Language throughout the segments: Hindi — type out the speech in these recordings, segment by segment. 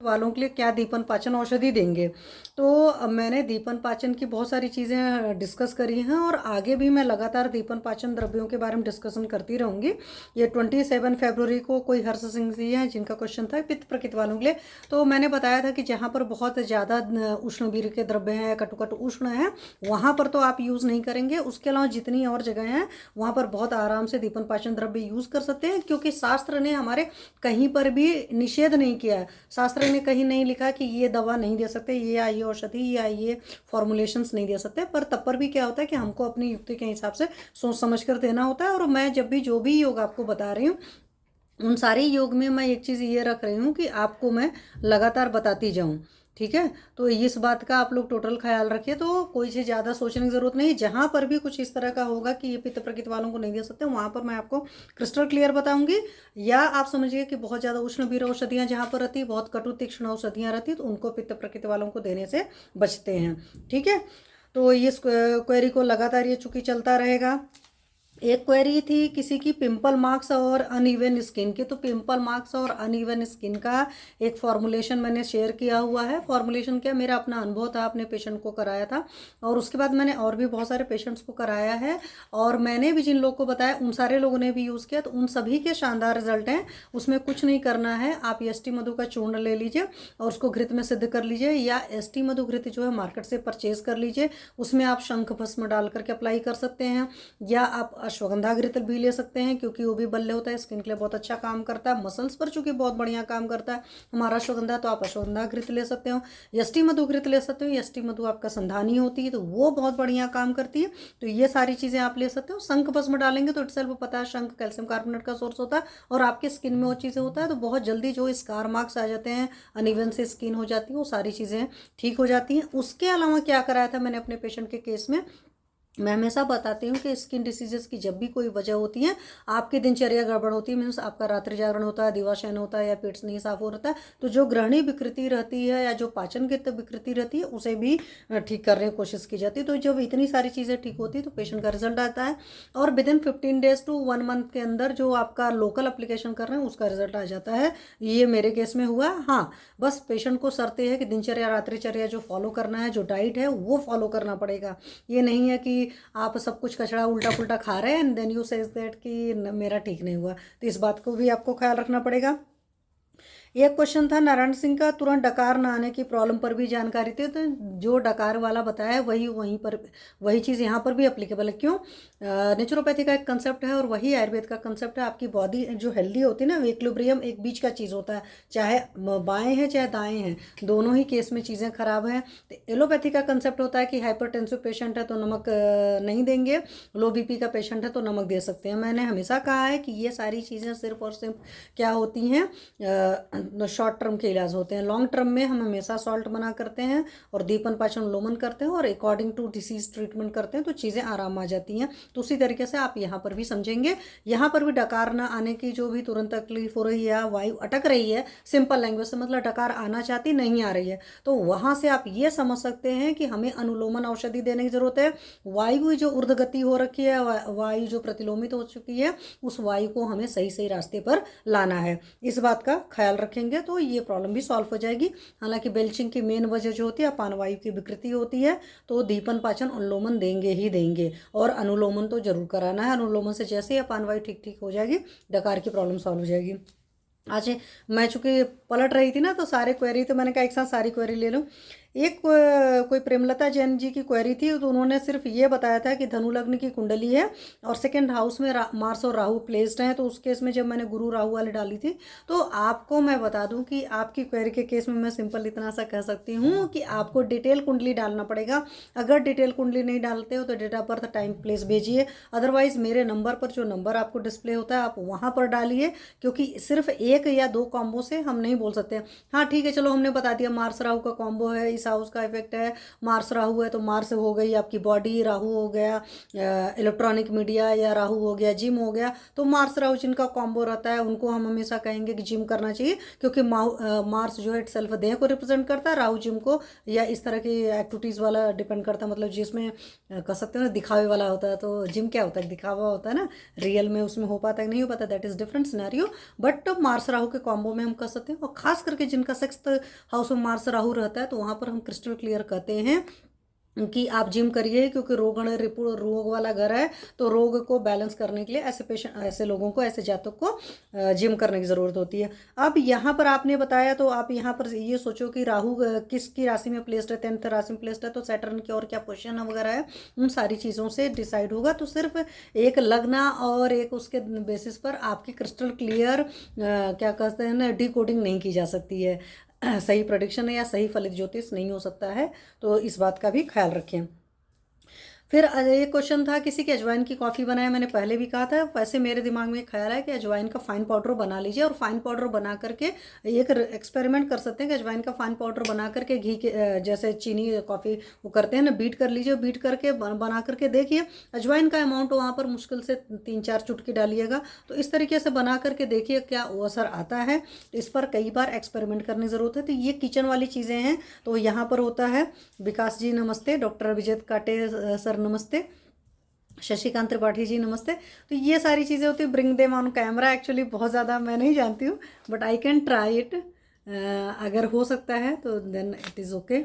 वालों के लिए क्या दीपन पाचन औषधि देंगे। तो मैंने दीपन पाचन की बहुत सारी चीज़ें डिस्कस करी हैं और आगे भी मैं लगातार दीपन पाचन द्रव्यों के बारे में डिस्कशन करती रहूँगी। ये 27 फरवरी को कोई हर्ष सिंह जी हैं जिनका क्वेश्चन था पित्त प्रकृति वालों के लिए, तो मैंने बताया था कि जहाँ पर बहुत ज़्यादा उष्ण वीर के द्रव्य हैं, कटुकट उष्ण है, वहाँ पर तो आप यूज़ नहीं करेंगे। उसके अलावा जितनी और जगह हैं वहाँ पर बहुत आराम से दीपन पाचन द्रव्य यूज़ कर सकते हैं, क्योंकि शास्त्र ने हमारे कहीं पर भी निषेध नहीं किया है। शास्त्र ने कहीं नहीं लिखा कि ये दवा नहीं दे सकते, ये आई औषधि या ये फॉर्मुलेशंस नहीं दे सकते, पर तब पर भी क्या होता है कि हमको अपनी युक्ति के हिसाब से सोच समझ कर देना होता है। और मैं जब भी जो भी योग आपको बता रही हूँ उन सारे योग में मैं एक चीज़ ये रख रही हूँ कि आपको मैं लगातार बताती जाऊँ, ठीक है। तो इस बात का आप लोग टोटल ख्याल रखिए, तो कोई चीज़ ज़्यादा सोचने की ज़रूरत नहीं। जहाँ पर भी कुछ इस तरह का होगा कि ये पित्त प्रकृति वालों को नहीं दे सकते, वहाँ पर मैं आपको क्रिस्टल क्लियर बताऊंगी। या आप समझिए कि बहुत ज़्यादा उष्ण वीर औषधियाँ जहाँ पर रहती, बहुत कटु तीक्ष्ण औषधियाँ रहती, तो उनको पित्त प्रकृति वालों को देने से बचते हैं, ठीक है। तो ये क्वेरी को लगातार ये चूंकि चलता रहेगा। एक क्वेरी थी किसी की पिंपल मार्क्स और अनइवन स्किन की, तो पिंपल मार्क्स और अनइवन स्किन का एक फॉर्मुलेशन मैंने शेयर किया हुआ है। फॉर्मुलेशन क्या, मेरा अपना अनुभव था, अपने पेशेंट को कराया था और उसके बाद मैंने और भी बहुत सारे पेशेंट्स को कराया है, और मैंने भी जिन लोगों को बताया उन सारे लोगों ने भी यूज़ किया, तो उन सभी के शानदार रिजल्ट हैं। उसमें कुछ नहीं करना है, आप एसटी मधु का चूर्ण ले लीजिए और उसको घृत में सिद्ध कर लीजिए, या एसटी मधु घृत जो है मार्केट से परचेज कर लीजिए। उसमें आप शंख भस्म डाल करके अप्लाई कर सकते हैं, या आप अश्वगंधा घृत भी ले सकते हैं, क्योंकि वो भी बल्ले होता है, स्किन के लिए बहुत अच्छा काम करता है, मसल्स पर चूंकि बहुत बढ़िया काम करता है हमारा अश्वगंधा, तो आप अश्वगंधा घृत ले सकते हो। यष्टि मधु घृत ले सकते हो, यष्टि मधु आपका संधानी होती है तो वो बहुत बढ़िया काम करती है, तो ये सारी चीज़ें आप ले सकते हो। शंख भस्म डालेंगे तो इटसेल्फ पता है शंख कैल्शियम कार्बोनेट का सोर्स होता है और आपके स्किन में वो चीज़ें होता है, तो बहुत जल्दी जो स्कार मार्क्स आ जाते हैं, अनइवन से स्किन हो जाती है, वो सारी चीज़ें ठीक हो जाती हैं। उसके अलावा क्या कराया था मैंने अपने पेशेंट के केस में, मैं हमेशा बताती हूँ कि स्किन डिसीजेस की जब भी कोई वजह होती है, आपकी दिनचर्या गड़बड़ होती है, मीन्स आपका रात्रि जागरण होता है, दिवाशयन होता है, या पेट नहीं साफ हो रहता है, तो जो ग्रहणी विकृति रहती है या जो पाचन की विकृति रहती है उसे भी ठीक करने की कोशिश की जाती है। तो जब इतनी सारी चीज़ें ठीक होती है तो पेशेंट का रिजल्ट आता है, और within 15 days to 1 month के अंदर जो आपका लोकल अप्लीकेशन कर रहे हैं उसका रिजल्ट आ जाता है। ये मेरे केस में हुआ। हाँ, बस पेशेंट को शर्त है कि दिनचर्या रात्रिचर्या जो फॉलो करना है, जो डाइट है वो फॉलो करना पड़ेगा। ये नहीं है कि आप सब कुछ कचड़ा उल्टा पुल्टा खा रहे हैं and then you says that कि मेरा ठीक नहीं हुआ, तो इस बात को भी आपको ख्याल रखना पड़ेगा। एक क्वेश्चन था नारायण सिंह का, तुरंत डकार न आने की प्रॉब्लम पर भी जानकारी थी, तो जो डकार वाला बताया वही वहीं पर वही चीज़ यहाँ पर भी अप्लीकेबल है। क्यों, नेचुरोपैथी का एक कंसेप्ट है और वही आयुर्वेद का कंसेप्ट है। आपकी बॉडी जो हेल्दी होती है ना, इक्विलिब्रियम एक बीच का चीज़ होता है, चाहे बाएँ हैं चाहे दाएँ हैं, दोनों ही केस में चीज़ें खराब हैं। तो एलोपैथी का कंसेप्ट होता है कि हाइपरटेंसिव पेशेंट है तो नमक नहीं देंगे, लो बीपी का पेशेंट है तो नमक दे सकते हैं। मैंने हमेशा कहा है कि ये सारी चीज़ें सिर्फ और सिर्फ क्या होती हैं, शॉर्ट टर्म के इलाज होते हैं। लॉन्ग टर्म में हम हमेशा सॉल्ट मना करते हैं और दीपन पाचन लोमन करते हैं और अकॉर्डिंग टू डिसीज ट्रीटमेंट करते हैं, तो चीज़ें आराम आ जाती हैं। तो उसी तरीके से आप यहाँ पर भी समझेंगे, यहाँ पर भी डकार ना आने की जो भी तुरंत तकलीफ हो रही है, वायु अटक रही है, सिंपल लैंग्वेज से मतलब डकार आना चाहती नहीं आ रही है, तो वहाँ से आप ये समझ सकते हैं कि हमें अनुलोमन औषधि देने की जरूरत है। वायु जो ऊर्ध्वगति हो रखी है, वायु जो प्रतिलोमित हो चुकी है, उस वायु को हमें सही सही रास्ते पर लाना है। इस बात का ख्याल रखेंगे तो ये प्रॉब्लम भी सॉल्व हो जाएगी। हालांकि बेल्चिंग की मेन वजह जो होती है अपान वायु की विकृति होती है, तो दीपन पाचन अनुलोमन देंगे ही देंगे, और अनुलोमन तो जरूर कराना है। अनुलोमन से जैसे ही अपान वायु ठीक ठीक हो जाएगी, डकार की प्रॉब्लम सॉल्व हो जाएगी। आज मैं चूंकि पलट रही थी ना, तो सारे क्वेरी, तो मैंने कहा एक साथ सारी क्वेरी ले लूँ। एक कोई प्रेमलता जैन जी की क्वेरी थी, तो उन्होंने सिर्फ ये बताया था कि धनु लग्न की कुंडली है और सेकंड हाउस में मार्स और राहु प्लेस्ड हैं। तो उस केस में जब मैंने गुरु राहु वाली डाली थी, तो आपको मैं बता दूं कि आपकी क्वेरी के केस में मैं सिंपल इतना सा कह सकती हूँ कि आपको डिटेल कुंडली डालना पड़ेगा। अगर डिटेल कुंडली नहीं डालते हो तो date of birth time place भेजिए, अदरवाइज मेरे नंबर पर जो नंबर आपको डिस्प्ले होता है आप वहाँ पर डालिए, क्योंकि सिर्फ एक या दो कॉम्बो से हम नहीं बोल सकते। हाँ ठीक है, चलो हमने बता दिया मार्स राहु का कॉम्बो है, तेईस हाउस का इफेक्ट है, मार्स राहु है तो मार्स हो गई आपकी बॉडी, राहु हो गया इलेक्ट्रॉनिक मीडिया, या राहु हो गया जिम हो गया। तो मार्स राहु जिनका कॉम्बो रहता है उनको हम हमेशा कहेंगे कि जिम करना चाहिए, क्योंकि मार्स जो है इटसेल्फ देह को रिप्रेजेंट करता है, राहु जिम को या इस तरह की एक्टिविटीज़ वाला डिपेंड करता है, मतलब जिसमें कह सकते हो ना दिखावे वाला होता है। तो जिम क्या होता है, दिखावा होता है ना, रियल में उसमें हो पाता है नहीं हो पाता, that is different scenario. But Mars Rahu के कॉम्बो में हम कर सकते हैं, और खास करके जिनका सिक्स्थ हाउस में मार्स राहु रहता है तो वहाँ पर हम क्रिस्टल क्लियर कहते हैं कि आप जिम करिए, क्योंकि रोगण रिपु रोग वाला घर है, तो रोग को बैलेंस करने के लिए ऐसे पेशेंट, ऐसे लोगों को, ऐसे जातक को जिम करने की ज़रूरत होती है। अब यहाँ पर आपने बताया तो आप यहाँ पर ये सोचो कि राहु किसकी राशि में प्लेस्ड है, 10th राशि में प्लेस्ड है, तो सैटर्न की और क्या पोजीशन वगैरह है, उन सारी चीज़ों से डिसाइड होगा। तो सिर्फ एक लगना और एक उसके बेसिस पर आपकी क्रिस्टल क्लियर क्या कहते हैं ना, डिकोडिंग नहीं की जा सकती है। सही प्रेडिक्शन है या सही फलित ज्योतिष नहीं हो सकता है, तो इस बात का भी ख्याल रखें। फिर एक क्वेश्चन था किसी की अजवाइन की कॉफ़ी बनाए, मैंने पहले भी कहा था। वैसे मेरे दिमाग में एक ख्याल है कि अजवाइन का फाइन पाउडर बना लीजिए, और फाइन पाउडर बना करके एक एक्सपेरिमेंट कर सकते हैं कि अजवाइन का फाइन पाउडर बना करके घी के जैसे चीनी कॉफ़ी वो करते हैं ना, बीट कर लीजिए, बीट करके बना करके देखिए। अजवाइन का अमाउंट वहाँ पर मुश्किल से 3-4 चुटकी डालिएगा, तो इस तरीके से बना करके देखिए क्या वो असर आता है। तो इस पर कई बार एक्सपेरिमेंट करने की ज़रूरत है। तो ये किचन वाली चीज़ें हैं। तो यहाँ पर होता है विकास जी नमस्ते, डॉक्टर अभिजीत काटे सर नमस्ते, शशिकांत त्रिपाठी जी नमस्ते। तो ये सारी चीज़ें होती है, bring them on camera. Actually बहुत ज़्यादा मैं नहीं जानती हूँ, but I can try it. अगर हो सकता है तो देन इट इज़ ओके।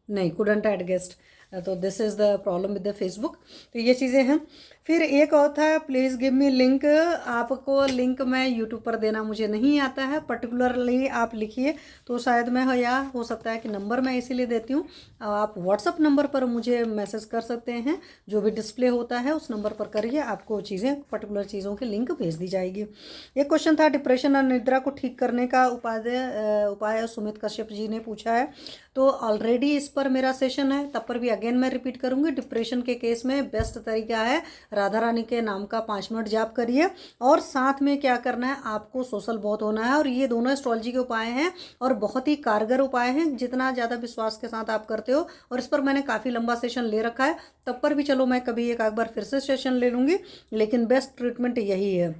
नहीं, कुडंट ऐड गेस्ट, तो this is the problem with the Facebook. तो ये चीज़ें हैं। फिर एक और था प्लीज़ गिव मी लिंक। आपको लिंक मैं यूट्यूब पर देना मुझे नहीं आता है, पर्टिकुलरली आप लिखिए तो शायद मैं हो, या हो सकता है कि नंबर मैं इसीलिए देती हूँ। आप व्हाट्सअप नंबर पर मुझे मैसेज कर सकते हैं, जो भी डिस्प्ले होता है उस नंबर पर करिए, आपको चीज़ें पर्टिकुलर चीज़ों की लिंक भेज दी जाएगी। एक क्वेश्चन था डिप्रेशन और निद्रा को ठीक करने का उपाय सुमित कश्यप जी ने पूछा है। तो ऑलरेडी इस पर मेरा सेशन है, तब पर भी अगेन मैं रिपीट करूँगी। डिप्रेशन के केस में बेस्ट तरीका है राधा रानी के नाम का 5 मिनट जाप करिए, और साथ में क्या करना है, आपको सोशल बहुत होना है। और ये दोनों एस्ट्रोलॉजी के उपाय हैं और बहुत ही कारगर उपाय हैं, जितना ज़्यादा विश्वास के साथ आप करते हो। और इस पर मैंने काफ़ी लंबा सेशन ले रखा है, तब पर भी चलो मैं कभी एक बार फिर से सेशन ले लूँगी, लेकिन बेस्ट ट्रीटमेंट यही है।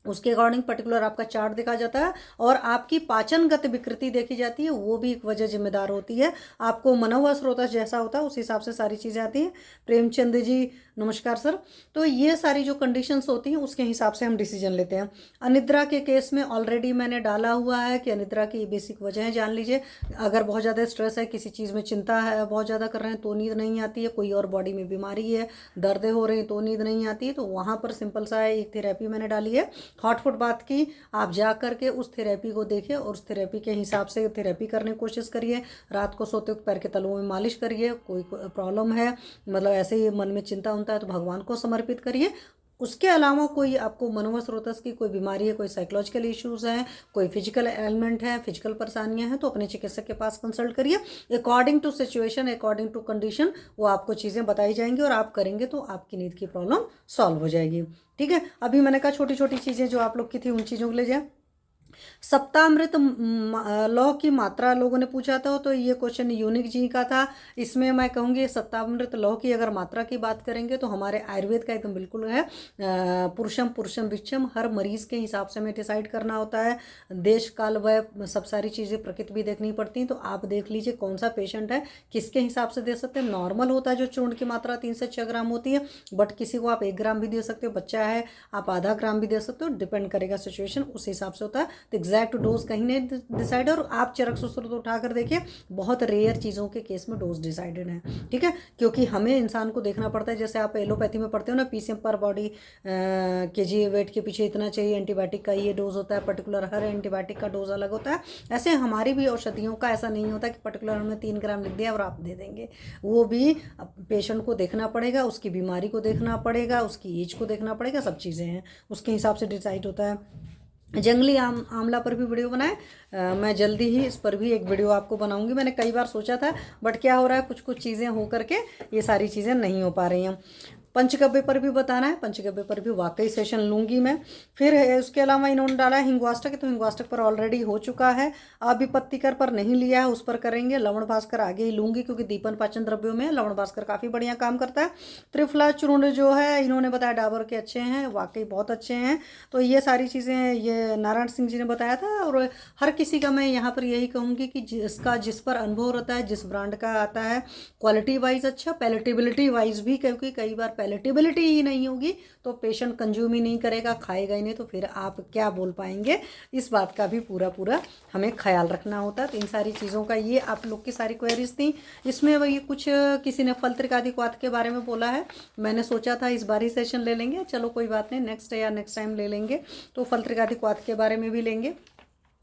उसके अकॉर्डिंग पर्टिकुलर आपका चार्ट देखा जाता है, और आपकी पाचनगत विकृति देखी जाती है, वो भी एक वजह जिम्मेदार होती है। आपको मनोवा स्रोत जैसा होता है उस हिसाब से सारी चीज़ें आती हैं। प्रेमचंद जी नमस्कार सर। तो ये सारी जो कंडीशंस होती हैं उसके हिसाब से हम डिसीजन लेते हैं। अनिद्रा के केस में ऑलरेडी मैंने डाला हुआ है कि अनिद्रा की बेसिक वजह जान लीजिए। अगर बहुत ज़्यादा स्ट्रेस है, किसी चीज़ में चिंता है, बहुत ज़्यादा कर रहे हैं तो नींद नहीं आती है, कोई और बॉडी में बीमारी है, दर्द हो रही है तो नींद नहीं आती है, तो वहाँ पर सिंपल सा एक थेरेपी मैंने डाली है हॉट फुट बात की। आप जा करके उस थेरेपी को देखिए और उस थेरेपी के हिसाब से थेरेपी करने की कोशिश करिए। रात को सोते वक्त पैर के तलुओं में मालिश करिए। कोई प्रॉब्लम है, मतलब ऐसे ही मन में चिंता होता है तो भगवान को समर्पित करिए। उसके अलावा कोई आपको मनोवा स्रोतस की कोई बीमारी है, कोई साइकोलॉजिकल इश्यूज़ हैं, कोई फिजिकल एलिमेंट है, फिजिकल परेशानियां हैं, तो अपने चिकित्सक के पास कंसल्ट करिए। According to situation, according to condition वो आपको चीज़ें बताई जाएंगी, और आप करेंगे तो आपकी नींद की प्रॉब्लम सॉल्व हो जाएगी। ठीक है, अभी मैंने कहा छोटी छोटी चीज़ें जो आप लोग की थी उन चीज़ों को ले जाए। सप्तामृत लौ की मात्रा लोगों ने पूछा था, तो ये क्वेश्चन यूनिक जी का था। इसमें मैं कहूँगी सप्तामृत लौ की अगर मात्रा की बात करेंगे तो हमारे आयुर्वेद का एकदम बिल्कुल है पुरुषम पुरुषम विच्छम, हर मरीज के हिसाब से हमें डिसाइड करना होता है। देश काल वह सब सारी चीज़ें प्रकृति भी देखनी पड़ती हैं, तो आप देख लीजिए कौन सा पेशेंट है, किसके हिसाब से दे सकते हैं। नॉर्मल होता है जो चूर्ण की मात्रा 3 से 6 ग्राम होती है, बट किसी को आप 1 ग्राम भी दे सकते हो, बच्चा है आप आधा ग्राम भी दे सकते हो, डिपेंड करेगा सिचुएशन, उस हिसाब से होता है। तो एग्जैक्ट डोज कहीं नहीं डिसाइड, और आप चरक सुश्रुत उठाकर देखिए, बहुत रेयर चीज़ों के केस में डोज डिसाइडेड है। ठीक है, क्योंकि हमें इंसान को देखना पड़ता है। जैसे आप एलोपैथी में पढ़ते हो ना, पीसीएम पर बॉडी केजी वेट के पीछे इतना चाहिए, एंटीबायोटिक का ये डोज होता है, पर्टिकुलर हर एंटीबायोटिक का डोज अलग होता है। ऐसे हमारी भी औषधियों का ऐसा नहीं होता कि पर्टिकुलर हमें 3 ग्राम लिख दिया और आप दे देंगे। वो भी पेशेंट को देखना पड़ेगा, उसकी बीमारी को देखना पड़ेगा, उसकी एज को देखना पड़ेगा, सब चीज़ें हैं उसके हिसाब से डिसाइड होता है। जंगली आंवला पर भी वीडियो बनाए, मैं जल्दी ही इस पर भी एक वीडियो आपको बनाऊंगी। मैंने कई बार सोचा था, बट क्या हो रहा है, कुछ कुछ चीज़ें हो करके ये सारी चीज़ें नहीं हो पा रही हैं। पंचगव्य पर भी बताना है, पंचगव्य पर भी वाकई सेशन लूँगी मैं। फिर है उसके अलावा इन्होंने डाला है हिंगवाष्टक, तो हिंगवाष्टक पर ऑलरेडी हो चुका है। विपत्तिकर पर नहीं लिया है, उस पर करेंगे। लवण भास्कर आगे ही लूँगी क्योंकि दीपन पाचन द्रव्यों में लवण भास्कर काफ़ी बढ़िया काम करता है। त्रिफला चूर्ण जो है इन्होंने बताया डाबर के अच्छे हैं, वाकई बहुत अच्छे हैं। तो ये सारी चीज़ें ये नारायण सिंह जी ने बताया था। और हर किसी का मैं यहाँ पर यही कहूँगी कि जिसका जिस पर अनुभव रहता है, जिस ब्रांड का आता है, क्वालिटी वाइज अच्छा, पैलेटेबिलिटी वाइज भी, क्योंकि कई बार पैलेटेबिलिटी ही नहीं होगी तो पेशेंट कंज्यूम ही नहीं करेगा, खाएगा ही नहीं, तो फिर आप क्या बोल पाएंगे। इस बात का भी पूरा पूरा हमें ख्याल रखना होता है। तो इन सारी चीज़ों का ये आप लोग की सारी क्वेरीज थी। इसमें वही कुछ किसी ने फल त्रिकादिक्वाथ के बारे में बोला है, मैंने सोचा था इस बार ही सेशन ले लेंगे, चलो कोई बात नहीं, नेक्स्ट या नेक्स्ट टाइम ले लेंगे। तो फल त्रिकादिक्वाथ के बारे में भी लेंगे।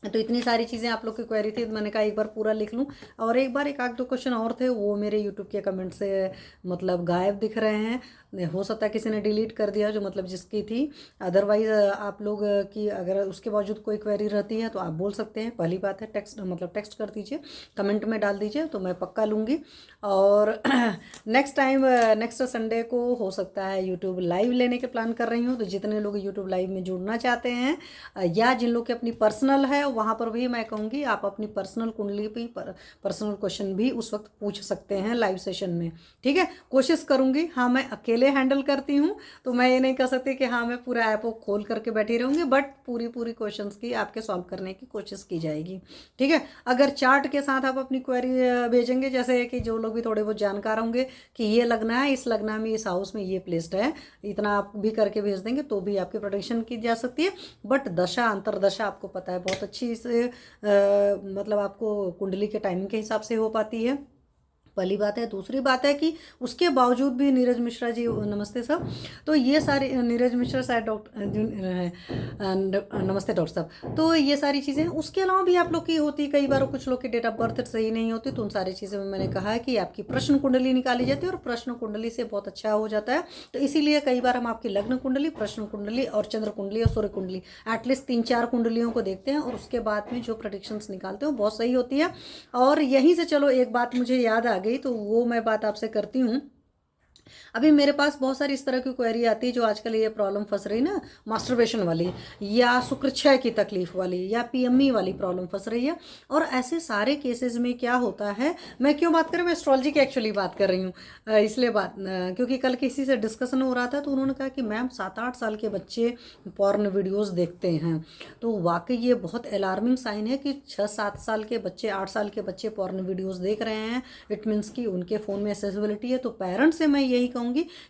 तो इतनी सारी चीज़ें आप लोग की क्वेरी थी, तो मैंने कहा एक बार पूरा लिख लूँ। और एक बार एक आध दो क्वेश्चन और थे, वो मेरे यूट्यूब के कमेंट से मतलब गायब दिख रहे हैं। हो सकता है किसी ने डिलीट कर दिया, जो मतलब जिसकी थी। अदरवाइज़ आप लोग की अगर उसके बावजूद कोई क्वेरी रहती है तो आप बोल सकते हैं। पहली बात है टेक्स्ट मतलब टेक्स्ट कर दीजिए, कमेंट में डाल दीजिए, तो मैं पक्का लूँगी। और नेक्स्ट टाइम नेक्स्ट संडे को हो सकता है यूट्यूब लाइव लेने के प्लान कर रही हूँ। तो जितने लोग यूट्यूब लाइव में जुड़ना चाहते हैं या जिन लोग की अपनी पर्सनल है, वहाँ पर भी मैं कहूँगी आप अपनी पर्सनल कुंडली पे पर्सनल क्वेश्चन भी उस वक्त पूछ सकते हैं लाइव सेशन में। ठीक है, कोशिश करूँगी। हाँ, मैं अकेले हैंडल करती हूँ, तो मैं ये नहीं कह सकती कि हाँ मैं पूरा ऐप को खोल करके बैठी रहूँगी, बट पूरी क्वेश्चंस की आपके सॉल्व करने की कोशिश की जाएगी। ठीक है, अगर चार्ट के साथ आप अपनी क्वेरी भेजेंगे, जैसे कि जो लोग भी थोड़े बहुत जानकार होंगे कि ये लगना है, इस लगना में, इस हाउस में ये प्लेस्ड है, इतना आप भी करके भेज देंगे तो भी आपकी प्रोडिक्शन की जा सकती है। बट दशा अंतरदशा आपको पता है बहुत अच्छी से मतलब आपको कुंडली के टाइमिंग के हिसाब से हो पाती है, पहली बात है। दूसरी बात है कि उसके बावजूद भी नीरज मिश्रा जी, नमस्ते सर, तो ये सारी नीरज मिश्रा शायद डॉक्टर, नमस्ते डॉक्टर साहब, तो ये सारी चीज़ें उसके अलावा भी आप लोग की होती, कई बार कुछ लोग की डेट ऑफ बर्थ सही नहीं होती, तो उन सारी चीज़ें में मैंने कहा है कि आपकी प्रश्न कुंडली निकाली जाती है और प्रश्न कुंडली से बहुत अच्छा हो जाता है। तो इसीलिए कई बार हम आपकी लग्न कुंडली, प्रश्न कुंडली और चंद्र कुंडली और सूर्य कुंडली एटलीस्ट 3-4 कुंडलियों को देखते हैं, और उसके बाद में जो प्रेडिक्शंस निकालते हैं बहुत सही होती है। और यहीं से चलो एक बात मुझे याद आ गई, तो वो मैं बात आपसे करती हूँ। अभी मेरे पास बहुत सारी इस तरह की क्वेरी आती है, जो आजकल ये प्रॉब्लम फंस रही ना, मास्टरबेशन वाली या शुक्रक्षय की तकलीफ वाली या पीएमई वाली प्रॉब्लम फंस रही है। और ऐसे सारे केसेस में क्या होता है, मैं क्यों बात कर रही हूँ, मैं एस्ट्रोलॉजी की एक्चुअली बात कर रही हूँ, इसलिए बात क्योंकि कल किसी से डिस्कशन हो रहा था, तो उन्होंने कहा कि मैम 7-8 साल के बच्चे पॉर्न वीडियोज़ देखते हैं। तो वाकई ये बहुत अलार्मिंग साइन है कि 6-7 साल के बच्चे, 8 साल के बच्चे पॉर्न वीडियोज़ देख रहे हैं। इट मीन्स कि उनके फ़ोन में एक्सेसिबिलिटी है। तो पेरेंट्स से मैं यही कहूँगी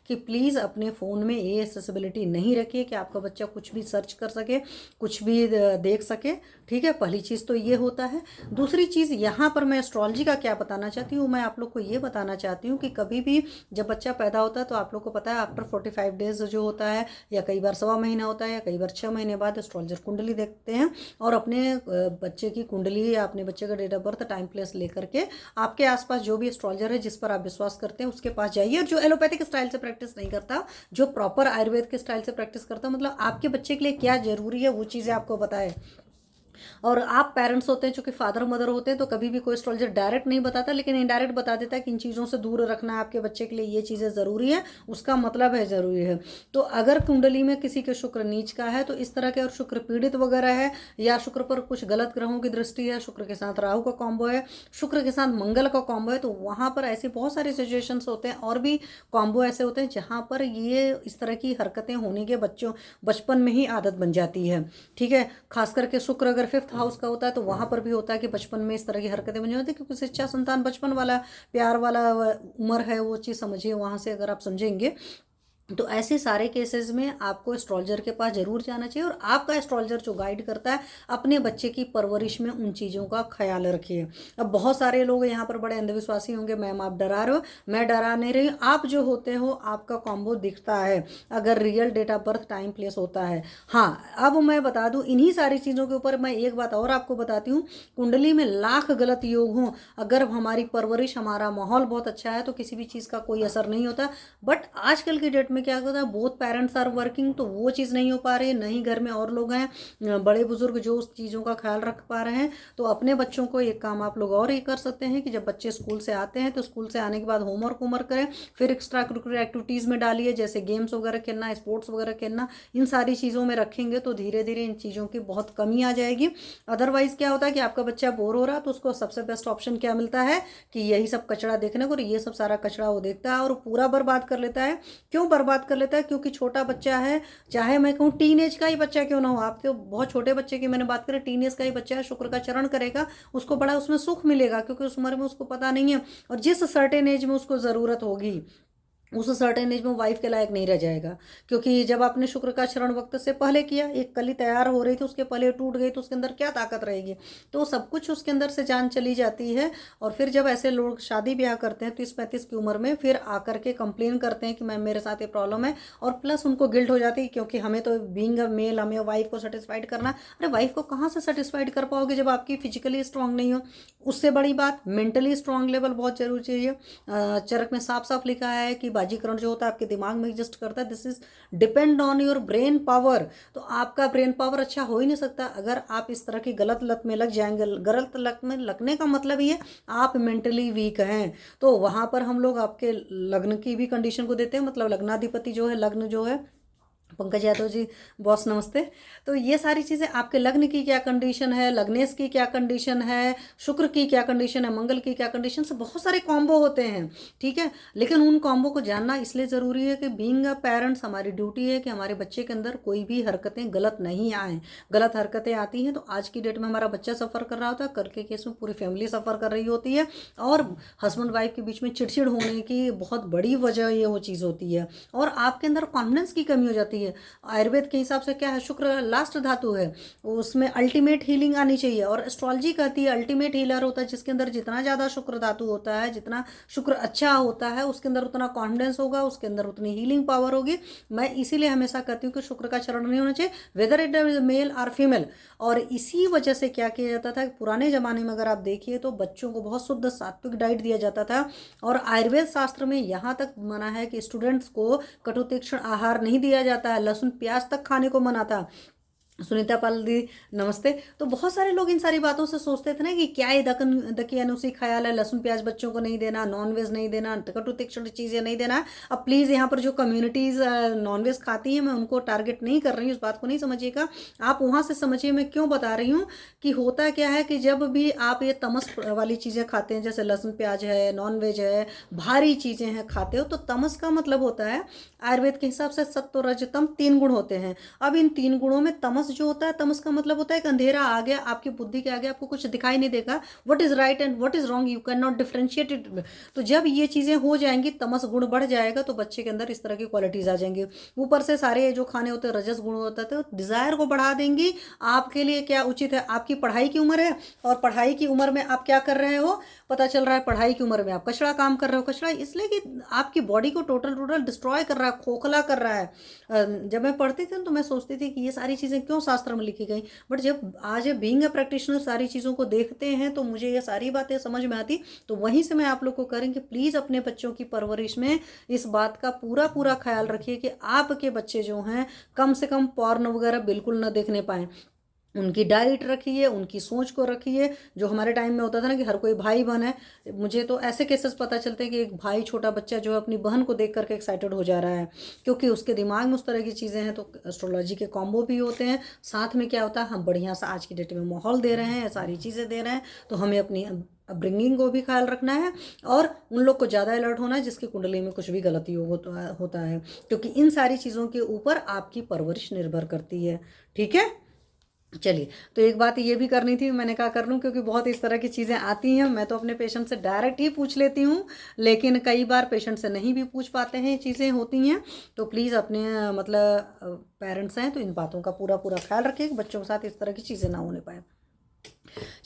कि प्लीज़ अपने फ़ोन में ये एक्सेसिबिलिटी नहीं रखिए कि आपका बच्चा कुछ भी सर्च कर सके, कुछ भी देख सके। ठीक है, पहली चीज़ तो ये होता है। दूसरी चीज़ यहाँ पर मैं एस्ट्रोलॉजी का क्या बताना चाहती हूँ, मैं आप लोग को ये बताना चाहती हूँ कि कभी भी जब बच्चा पैदा होता है तो आप लोग को पता है आफ्टर 45 डेज जो होता है, या कई बार 1.25 महीना होता है, या कई बार 6 महीने बाद एस्ट्रोलॉजर कुंडली देखते हैं और अपने बच्चे की कुंडली या अपने बच्चे का date of birth, time place लेकर के आपके आसपास जो भी एस्ट्रोलॉजर है जिस पर आप विश्वास करते हैं उसके पास जाइए। और जो एलोपैथिक स्टाइल से प्रैक्टिस नहीं करता, जो प्रॉपर आयुर्वेद के स्टाइल से प्रैक्टिस करता, मतलब आपके बच्चे के लिए क्या जरूरी है वो चीज़ें आपको बताए। और आप पेरेंट्स होते हैं, चूंकि फादर मदर होते हैं, तो कभी भी कोई एस्ट्रोलॉजर डायरेक्ट नहीं बताता, लेकिन इनडायरेक्ट बता देता है कि इन चीज़ों से दूर रखना है आपके बच्चे के लिए, ये चीज़ें ज़रूरी है, उसका मतलब है ज़रूरी है। तो अगर कुंडली में किसी के शुक्र नीच का है, तो इस तरह के, और शुक्र पीड़ित वगैरह है, या शुक्र पर कुछ गलत ग्रहों की दृष्टि है, शुक्र के साथ राहु का कॉम्बो है, शुक्र के साथ मंगल का कॉम्बो है, तो वहाँ पर ऐसे बहुत सारे सिचुएशंस होते हैं, और भी कॉम्बो ऐसे होते हैं जहाँ पर ये इस तरह की हरकतें होने के बचपन में ही आदत बन जाती है। ठीक है, खास करके शुक्र अगर 5th हाउस का होता है तो वहाँ पर भी होता है कि बचपन में इस तरह की हरकतें बन जाती है, क्योंकि सच्चा संतान बचपन वाला प्यार वाला उम्र है, वो चीज़ समझिए। वहाँ से अगर आप समझेंगे तो ऐसे सारे केसेस में आपको एस्ट्रोलॉजर के पास जरूर जाना चाहिए, और आपका एस्ट्रोलॉजर जो गाइड करता है अपने बच्चे की परवरिश में उन चीज़ों का ख्याल रखिए। अब बहुत सारे लोग यहाँ पर बड़े अंधविश्वासी होंगे, मैम आप डरा रहे हो, मैं डरा नहीं रही। आप जो होते हो आपका कॉम्बो दिखता है अगर real date of birth, time place होता है। हाँ, अब मैं बता दूँ इन्हीं सारी चीज़ों के ऊपर मैं एक बात और आपको बताती हूँ। कुंडली में लाख गलत योग हों, अगर हमारी परवरिश, हमारा माहौल बहुत अच्छा है, तो किसी भी चीज़ का कोई असर नहीं होता। बट आजकल की डेट में क्या होता है, बोथ पेरेंट्स आर वर्किंग, तो वो चीज़ नहीं हो पा रही है, नहीं घर में और लोग हैं बड़े बुजुर्ग जो उस चीज़ों का ख्याल रख पा रहे हैं। तो अपने बच्चों को एक काम आप लोग और ये कर सकते हैं कि जब बच्चे स्कूल से आते हैं तो स्कूल से आने के बाद होमवर्क करें, फिर एक्स्ट्रा करिकुलर एक्टिविटीज़ में डालिए, जैसे गेम्स वगैरह खेलना, स्पोर्ट्स वगैरह खेलना, इन सारी चीज़ों में रखेंगे तो धीरे धीरे इन चीज़ों की बहुत कमी आ जाएगी। अदरवाइज़ क्या होता है कि आपका बच्चा बोर हो रहा है तो उसको सबसे बेस्ट ऑप्शन क्या मिलता है कि यही सब कचरा देखने को, और ये सब सारा कचरा वो देखता है और पूरा बर्बाद कर लेता है। क्यों बर्बाद कर लेता है? क्योंकि छोटा बच्चा है, चाहे मैं कहूँ टीनेज का ही बच्चा क्यों ना हो, आप तो बहुत छोटे बच्चे की मैंने बात करें, टीनेज का ही बच्चा है, शुक्र का चरण करेगा, उसको बड़ा उसमें सुख मिलेगा क्योंकि उस उम्र में उसको पता नहीं है, और जिस सर्टेन एज में उसको ज़रूरत होगी उस सर्टेन एज में वाइफ के लायक नहीं रह जाएगा। क्योंकि जब आपने शुक्र का चरण वक्त से पहले किया, एक कली तैयार हो रही थी उसके पहले टूट गई, तो उसके अंदर क्या ताकत रहेगी? तो सब कुछ उसके अंदर से जान चली जाती है। और फिर जब ऐसे लोग शादी ब्याह करते हैं 30-35 की उम्र में, फिर आकर के कंप्लेन करते हैं कि मैम मेरे साथ ये प्रॉब्लम है, और प्लस उनको गिल्ट हो जाती है क्योंकि हमें तो बीइंग अ मेल हमें वाइफ को सेटिस्फाइड करना। अरे वाइफ को कहाँ से सेटिस्फाइड कर पाओगे जब आपकी फिजिकली स्ट्रांग नहीं हो? उससे बड़ी बात, मेंटली स्ट्रांग लेवल बहुत जरूरी चाहिए। चरक में साफ साफ लिखा है कि बाजीकरण जो होता है आपके दिमाग में एग्जिस्ट करता है, this is depend on your brain power. तो आपका ब्रेन पावर अच्छा हो ही नहीं सकता अगर आप इस तरह की गलत लत में लग जाएंगे। गलत लत में लगने का मतलब ये आप मेंटली वीक हैं। तो वहां पर हम लोग आपके लग्न की भी कंडीशन को देते हैं, मतलब लग्नाधिपति जो है, लग्न जो है, पंकज यादव जी बॉस नमस्ते। तो ये सारी चीज़ें आपके लग्न की क्या कंडीशन है, लग्नेश की क्या कंडीशन है, शुक्र की क्या कंडीशन है, मंगल की क्या कंडीशन, से बहुत सारे कॉम्बो होते हैं, ठीक है। लेकिन उन कॉम्बो को जानना इसलिए ज़रूरी है कि बीइंग अ पेरेंट्स हमारी ड्यूटी है कि हमारे बच्चे के अंदर कोई भी हरकतें गलत नहीं आए। गलत हरकतें आती हैं तो आज की डेट में हमारा बच्चा सफ़र कर रहा होता है, कल के केस में पूरी फैमिली सफ़र कर रही होती है, और हस्बैंड वाइफ के बीच में चिड़चिड़ होने की बहुत बड़ी वजह ये वो चीज़ होती है, और आपके अंदर कॉन्फिडेंस की कमी हो जाती है। आयुर्वेद के हिसाब से क्या है, शुक्र लास्ट धातु है, उसमें अल्टीमेट हीलिंग आनी चाहिए, और एस्ट्रोलॉजी कहती है अल्टीमेट हीलर होता है जिसके अंदर जितना ज़्यादा शुक्र धातु होता है, जितना शुक्र अच्छा होता है, उसके अंदर उतना कॉन्फिडेंस होगा, उसके अंदर उतनी हीलिंग पावर होगी। मैं इसीलिए हमेशा कहती हूँ कि शुक्र का चरण नहीं होना चाहिए, वेदर इट इज मेल और फीमेल। और इसी वजह से क्या किया जाता था, पुराने ज़माने में अगर आप देखिए तो बच्चों को बहुत शुद्ध सात्विक डाइट दिया जाता था, और आयुर्वेद शास्त्र में यहाँ तक मना है कि स्टूडेंट्स को कटु तीक्ष्ण आहार नहीं दिया जाता है, लहसुन प्याज तक खाने को मना था। सुनीता पाल दी नमस्ते। तो बहुत सारे लोग इन सारी बातों से सोचते थे ना कि क्या ये दकियानुसी ख्याल है, लहसुन प्याज बच्चों को नहीं देना, नॉनवेज नहीं देना, कटु तीक्ष्ण चीज़ें नहीं देना। अब प्लीज़ यहाँ पर जो कम्युनिटीज़ नॉनवेज खाती हैं, मैं उनको टारगेट नहीं कर रही हूँ, इस बात को नहीं समझिएगा, आप वहाँ से समझिए मैं क्यों बता रही हूँ। कि होता क्या है कि जब भी आप ये तमस वाली चीज़ें खाते हैं, जैसे लहसुन प्याज है, नॉनवेज है, भारी चीज़ें हैं खाते हो, तो तमस का मतलब होता है आयुर्वेद के हिसाब से सत्व रज तम 3 गुण होते हैं। अब इन 3 गुणों में तमस जो होता है, तमस का मतलब होता है कि अंधेरा आ गया आपकी बुद्धि के आगे, आपको कुछ दिखाई नहीं देगा, what is right and what is wrong, you can not differentiate it. तो जब ये चीजें हो जाएंगी, तमस गुण बढ़ जाएगा, तो बच्चे के अंदर इस तरह की क्वालिटीज आ जाएंगी। ऊपर से सारे जो खाने होते हैं रजस गुण होता है, तो डिजायर को बढ़ा देंगी। आपके लिए क्या उचित है, आपकी पढ़ाई की उम्र है, और पढ़ाई की उम्र में आप क्या कर रहे हो, पता चल रहा है पढ़ाई की उम्र में आप कचरा काम कर रहे हो। कचरा इसलिए कि आपकी बॉडी को टोटल डिस्ट्रॉय कर रहा है, खोखला कर रहा है। जब मैं पढ़ती थी तो मैं सोचती थी कि ये सारी चीज़ें क्यों शास्त्र में लिखी गई, बट जब आज बीइंग अ प्रैक्टिशनर सारी चीज़ों को देखते हैं तो मुझे ये सारी बातें समझ में आती। तो वहीं से मैं आप लोग को करेंगे, प्लीज़ अपने बच्चों की परवरिश में इस बात का पूरा पूरा ख्याल रखिए कि आपके बच्चे जो हैं कम से कम पॉर्न वगैरह बिल्कुल ना देखने पाएँ। उनकी डाइट रखिए, उनकी सोच को रखिए। जो हमारे टाइम में होता था ना कि हर कोई भाई बहन है, मुझे तो ऐसे केसेस पता चलते हैं कि एक भाई छोटा बच्चा जो है अपनी बहन को देख करके एक्साइटेड हो जा रहा है, क्योंकि उसके दिमाग में उस तरह की चीज़ें हैं। तो एस्ट्रोलॉजी के कॉम्बो भी होते हैं, साथ में क्या होता है, हम बढ़िया सा आज की डेट में माहौल दे रहे हैं, सारी चीज़ें दे रहे हैं, तो हमें अपनी अपब्रिंगिंग को भी ख्याल रखना है, और उन लोग को ज़्यादा अलर्ट होना है जिसकी कुंडली में कुछ भी गलती होता है, क्योंकि इन सारी चीज़ों के ऊपर आपकी परवरिश निर्भर करती है। ठीक है, चलिए। तो एक बात ये भी करनी थी, मैंने कहा कर लूँ, क्योंकि बहुत इस तरह की चीज़ें आती हैं। मैं तो अपने पेशेंट से डायरेक्ट ही पूछ लेती हूँ, लेकिन कई बार पेशेंट से नहीं भी पूछ पाते हैं, चीज़ें होती हैं। तो प्लीज़ अपने मतलब पेरेंट्स हैं तो इन बातों का पूरा पूरा ख्याल रखिए कि बच्चों के साथ इस तरह की चीज़ें ना होने पाए।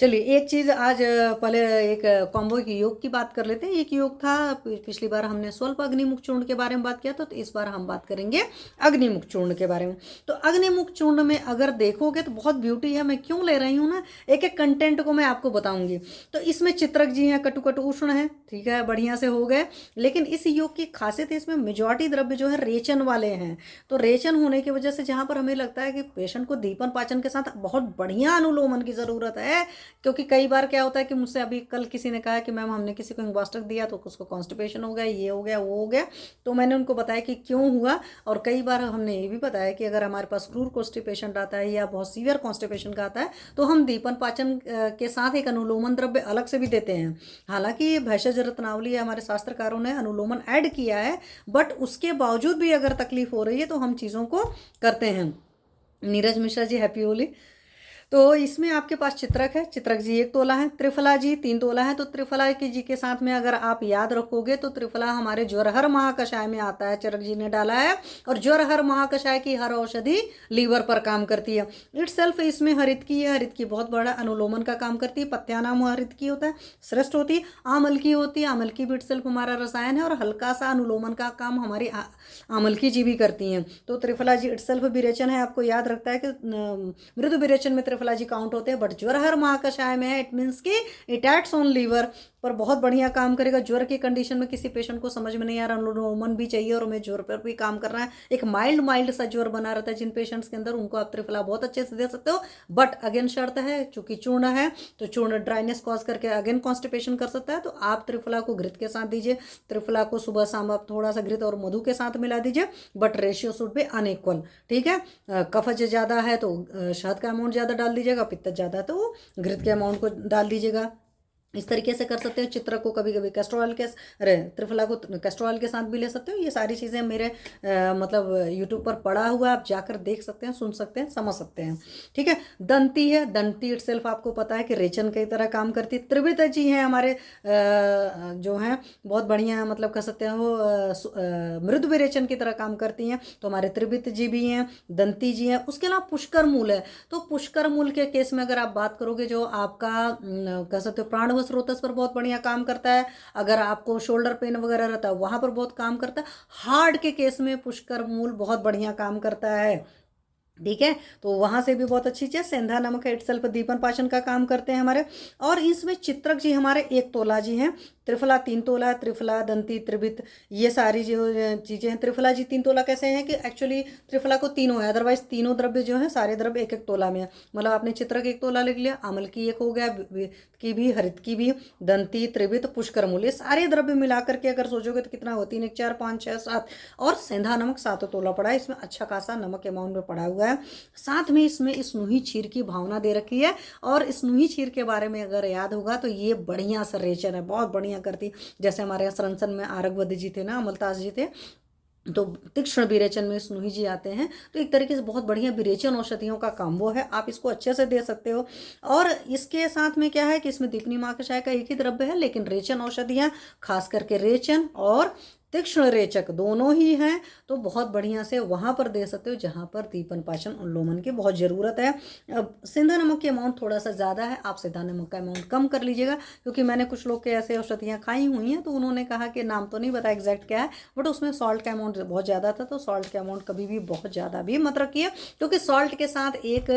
चलिए एक चीज़ आज पहले एक कॉम्बो की योग की बात कर लेते हैं। एक योग था, पिछली बार हमने स्वल्प अग्निमुख चूर्ण के बारे में बात किया, तो इस बार हम बात करेंगे अग्निमुख चूर्ण के बारे में। तो अग्निमुख चूर्ण में अगर देखोगे तो बहुत ब्यूटी है। मैं क्यों ले रही हूँ ना, एक एक कंटेंट को मैं आपको बताऊंगी। तो इसमें चित्रक जी हैं, कटु कटु उष्ण है, ठीक है, बढ़िया से हो गए। लेकिन इस योग की खासियत है, इसमें मेजॉरिटी द्रव्य जो है रेचन वाले हैं। तो रेचन होने की वजह से जहाँ पर हमें लगता है कि पेशेंट को दीपन पाचन के साथ बहुत बढ़िया अनुलोमन की ज़रूरत है, क्योंकि कई बार क्या होता है कि मुझसे अभी कल किसी ने कहा कि मैम हमने किसी को इंग्वास्टक दिया तो उसको कॉन्स्टिपेशन हो गया, ये हो गया, वो हो गया। तो मैंने उनको बताया कि क्यों हुआ। और कई बार हमने ये भी बताया कि अगर हमारे पास क्रूर कॉन्स्टिपेशन आता है या बहुत सीवियर कॉन्स्टिपेशन का आता है तो हम दीपन पाचन के साथ एक अनुलोमन द्रव्य अलग से भी देते हैं। हालांकि भेषज रत्नावली हमारे शास्त्रकारों ने अनुलोमन ऐड किया है, बट उसके बावजूद भी अगर तकलीफ हो रही है तो हम चीज़ों को करते हैं। नीरज मिश्रा जी हैप्पी होली। तो इसमें आपके पास चित्रक है, चित्रक जी 1 तोला है, त्रिफला जी 3 तोला है। तो त्रिफला की जी के साथ में अगर आप याद रखोगे तो त्रिफला हमारे ज्वरहर महाकषाय में आता है, चित्रक जी ने डाला है। और ज्वरहर महाकषाय की हर औषधि लीवर पर काम करती है। इट्स सेल्फ इसमें हरित की है, हरित की बहुत बड़ा अनुलोमन का काम करती है। पत्यानाम हरित की होता है, श्रेष्ठ होती है। आमल की होती है, आमल की भी इट्स सेल्फ हमारा रसायन है और हल्का सा अनुलोमन का काम हमारी आमल की जी भी करती हैं। तो त्रिफला जी इट्स सेल्फ विरेचन है, आपको याद रखता है कि मृदु विरेचन में त्रिफला जी काउंट होते हैं। बट ज्वर हर महाकषाय में है, इट मीन्स कि इट एक्ट्स ऑन लीवर पर बहुत बढ़िया काम करेगा। ज्वर की कंडीशन में किसी पेशेंट को समझ में नहीं आ रहा, अनुलोमन भी चाहिए और हमें ज्वर पर भी काम कर रहा है, एक माइल्ड सा ज्वर बना रहता है जिन पेशेंट्स के अंदर, उनको आप त्रिफला बहुत अच्छे से दे सकते हो। बट अगेन शर्त है, चूंकि चूर्ण है तो चूर्ण ड्राइनेस कॉज करके अगेन कॉन्स्टिपेशन कर सकता है। तो आप त्रिफला को घृत के साथ दीजिए, त्रिफला को सुबह शाम आप थोड़ा सा घृत और मधु के साथ मिला दीजिए, but ratio should be unequal, ठीक है। कफज ज़्यादा है तो शहद का अमाउंट ज़्यादा डाल दीजिएगा, पित्त ज़्यादा है तो घृत के अमाउंट को डाल दीजिएगा। इस तरीके से कर सकते हैं। चित्र को कभी कभी कैस्ट्रोल के, अरे त्रिफला को कैस्ट्रोल के साथ भी ले सकते हो। ये सारी चीज़ें मेरे मतलब यूट्यूब पर पड़ा हुआ है, आप जाकर देख सकते हैं, सुन सकते हैं, समझ सकते हैं, ठीक है। दंती है, दंती इटसेल्फ आपको पता है कि रेचन की तरह काम करती है। त्रिवृत जी हैं हमारे जो हैं बहुत बढ़िया, मतलब कह सकते हैं वो मृदु विरेचन की तरह काम करती हैं। तो हमारे त्रिवृत जी भी हैं, दंती जी हैं। उसके अलावा पुष्कर मूल है। तो पुष्कर मूल के केस में अगर आप बात करोगे, जो आपका कह सकते हो प्राण स्रोतस पर बहुत बढ़िया काम करता है। अगर आपको शोल्डर पेन वगैरह रहता है वहां पर बहुत काम करता है। हार्ट के केस में पुष्कर मूल बहुत बढ़िया काम करता है, ठीक है। तो वहां से भी बहुत अच्छी चीज। सेंधा नमक है, इटसेल्फ दीपन पाचन का काम करते हैं हमारे। और इसमें चित्रक जी हमारे 1 तोला जी हैं, त्रिफला 3 तोला, त्रिफला दंती त्रिभित ये सारी जो चीज़ें हैं। त्रिफला जी 3 तोला कैसे हैं कि एक्चुअली त्रिफला को तीनों है, अदरवाइज तीनों द्रव्य जो हैं सारे द्रव्य 1-1 तोला में है। मतलब आपने चित्रक 1 तोला लिख लिया, अमल की 1 हो गया, की भी, हरित की भी, दंती त्रिभित पुष्कर मूल, ये सारे द्रव्य मिलाकर के अगर सोचोगे तो कितना हो, 3 1 4 5 6 7। और सेंधा नमक 7 तोला पड़ा है, इसमें अच्छा खासा नमक अमाउंट में पड़ा हुआ है। साथ में इसमें स्नूही क्षीर की भावना दे रखी है। और स्नूही क्षीर के बारे में अगर याद होगा तो ये बढ़िया सा रेचन है, बहुत बढ़िया करती। जैसे हमारे यहाँ सरंसन में आरगवद जी थे ना, अमलतास जी थे, तो तीक्ष्ण विरेचन में स्नूही जी आते हैं। तो एक तरीके से बहुत बढ़िया विरेचन औषधियों का काम्बो है, आप इसको अच्छे से दे सकते हो। और इसके साथ में क्या है कि इसमें दीपनी महाकषाय का एक ही द्रव्य है, लेकिन रेचन औषधियाँ खास करके रेचन और तीक्ष्ण रेचक दोनों ही हैं। तो बहुत बढ़िया से वहाँ पर दे सकते हो जहाँ पर दीपन पाचन उन्लोमन की बहुत ज़रूरत है। अब सिंधा नमक की अमाउंट थोड़ा सा ज़्यादा है, आप सिंधा नमक का अमाउंट कम कर लीजिएगा, क्योंकि मैंने कुछ लोग के ऐसे औषधियाँ खाई हुई हैं तो उन्होंने कहा कि नाम तो नहीं पता एग्जैक्ट क्या है, बट उसमें सॉल्ट का अमाउंट बहुत ज़्यादा था। तो सॉल्ट का अमाउंट कभी भी बहुत ज़्यादा भी मत रखिए, क्योंकि सॉल्ट के साथ एक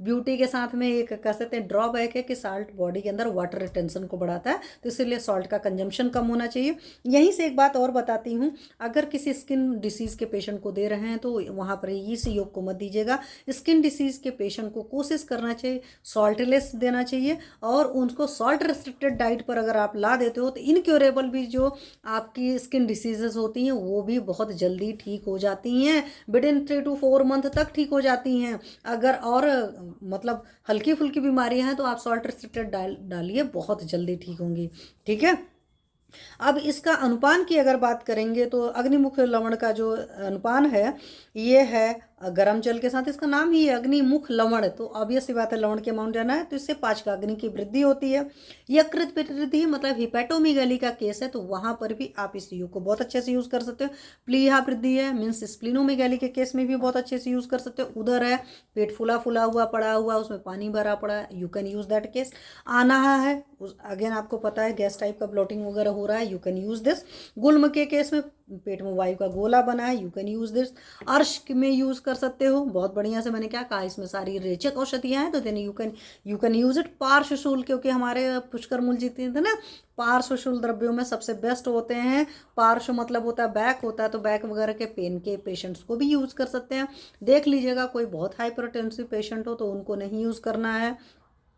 ब्यूटी के साथ में एक कह सकते हैं ड्रॉबैक है कि सॉल्ट बॉडी के अंदर वाटर रिटेंशन को बढ़ाता है, तो इसीलिए सॉल्ट का कंजम्पशन कम होना चाहिए। यहीं से एक बात और बताती हूँ, अगर किसी स्किन डिसीज़ के पेशेंट को दे रहे हैं तो वहाँ पर इस योग को मत दीजिएगा। स्किन डिसीज़ के पेशेंट को कोशिश करना चाहिए सॉल्टलेस देना चाहिए, और उनको सॉल्ट रिस्ट्रिक्टेड डाइट पर अगर आप ला देते हो तो इनक्योरेबल भी जो आपकी स्किन डिसीजेज होती हैं वो भी बहुत जल्दी ठीक हो जाती हैं, विद इन 3 to 4 मंथ तक ठीक हो जाती हैं। अगर और मतलब हल्की फुल्की बीमारियां हैं तो आप सॉल्ट रिस्ट्रिक्टेड डालिए, बहुत जल्दी ठीक होंगी, ठीक है। अब इसका अनुपान की अगर बात करेंगे तो अग्निमुख लवण का जो अनुपान है ये है गर्म जल के साथ, इसका नाम ही है अग्निमुख लवण, तो ऑब्वियस सी बात है लवण के अमाउंट जाना है, तो इससे पाचक अग्नि की वृद्धि होती है। यकृत वृद्धि मतलब हिपेटोमीगैली का केस है तो वहां पर भी आप इस यू को बहुत अच्छे से यूज कर सकते हो। प्लीहा वृद्धि है मीन्स स्प्लिनोमेगैली के केस में भी बहुत अच्छे से यूज कर सकते हो। उधर है पेट फूला फूला हुआ पड़ा हुआ, उसमें पानी भरा पड़ा है, you can use that case. आनाहा है, अगेन आपको पता है गैस टाइप का ब्लोटिंग वगैरह हो रहा है, यू कैन यूज दिस। गुल्म के केस में पेट में वायु का गोला बना है, यू कैन यूज दिस। अर्श में यूज कर सकते हो बहुत बढ़िया से, मैंने क्या कहा इसमें सारी रेचक औषधियां हैं तो then you can use it. पार्श्वशूल, क्योंकि हमारे पुष्कर मूल जीते थे ना, पार्श्वशूल द्रव्यों में सबसे बेस्ट होते हैं। पार्श्व मतलब होता है बैक होता है, तो बैक वगैरह के पेन के पेशेंट्स को भी यूज कर सकते हैं। देख लीजिएगा कोई बहुत हाइपरटेंसिव पेशेंट हो तो उनको नहीं यूज करना है,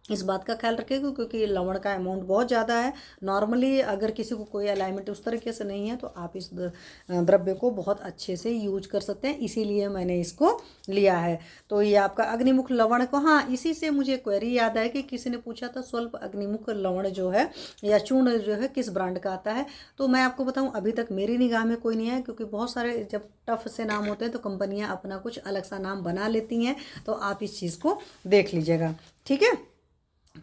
इस बात का ख्याल रखेगा क्योंकि लवण का अमाउंट बहुत ज़्यादा है। नॉर्मली अगर किसी को कोई अलाइनमेंट उस तरीके से नहीं है तो आप इस द्रव्य को बहुत अच्छे से यूज कर सकते हैं, इसीलिए मैंने इसको लिया है। तो ये आपका अग्निमुख लवण को, हाँ इसी से मुझे क्वेरी याद है कि किसी ने पूछा था स्वल्प अग्निमुख लवण जो है या चूर्ण जो है किस ब्रांड का आता है, तो मैं आपको बताऊँ अभी तक मेरी निगाह में कोई नहीं है, क्योंकि बहुत सारे जब टफ से नाम होते हैं तो कंपनियाँ अपना कुछ अलग सा नाम बना लेती हैं, तो आप इस चीज़ को देख लीजिएगा, ठीक है।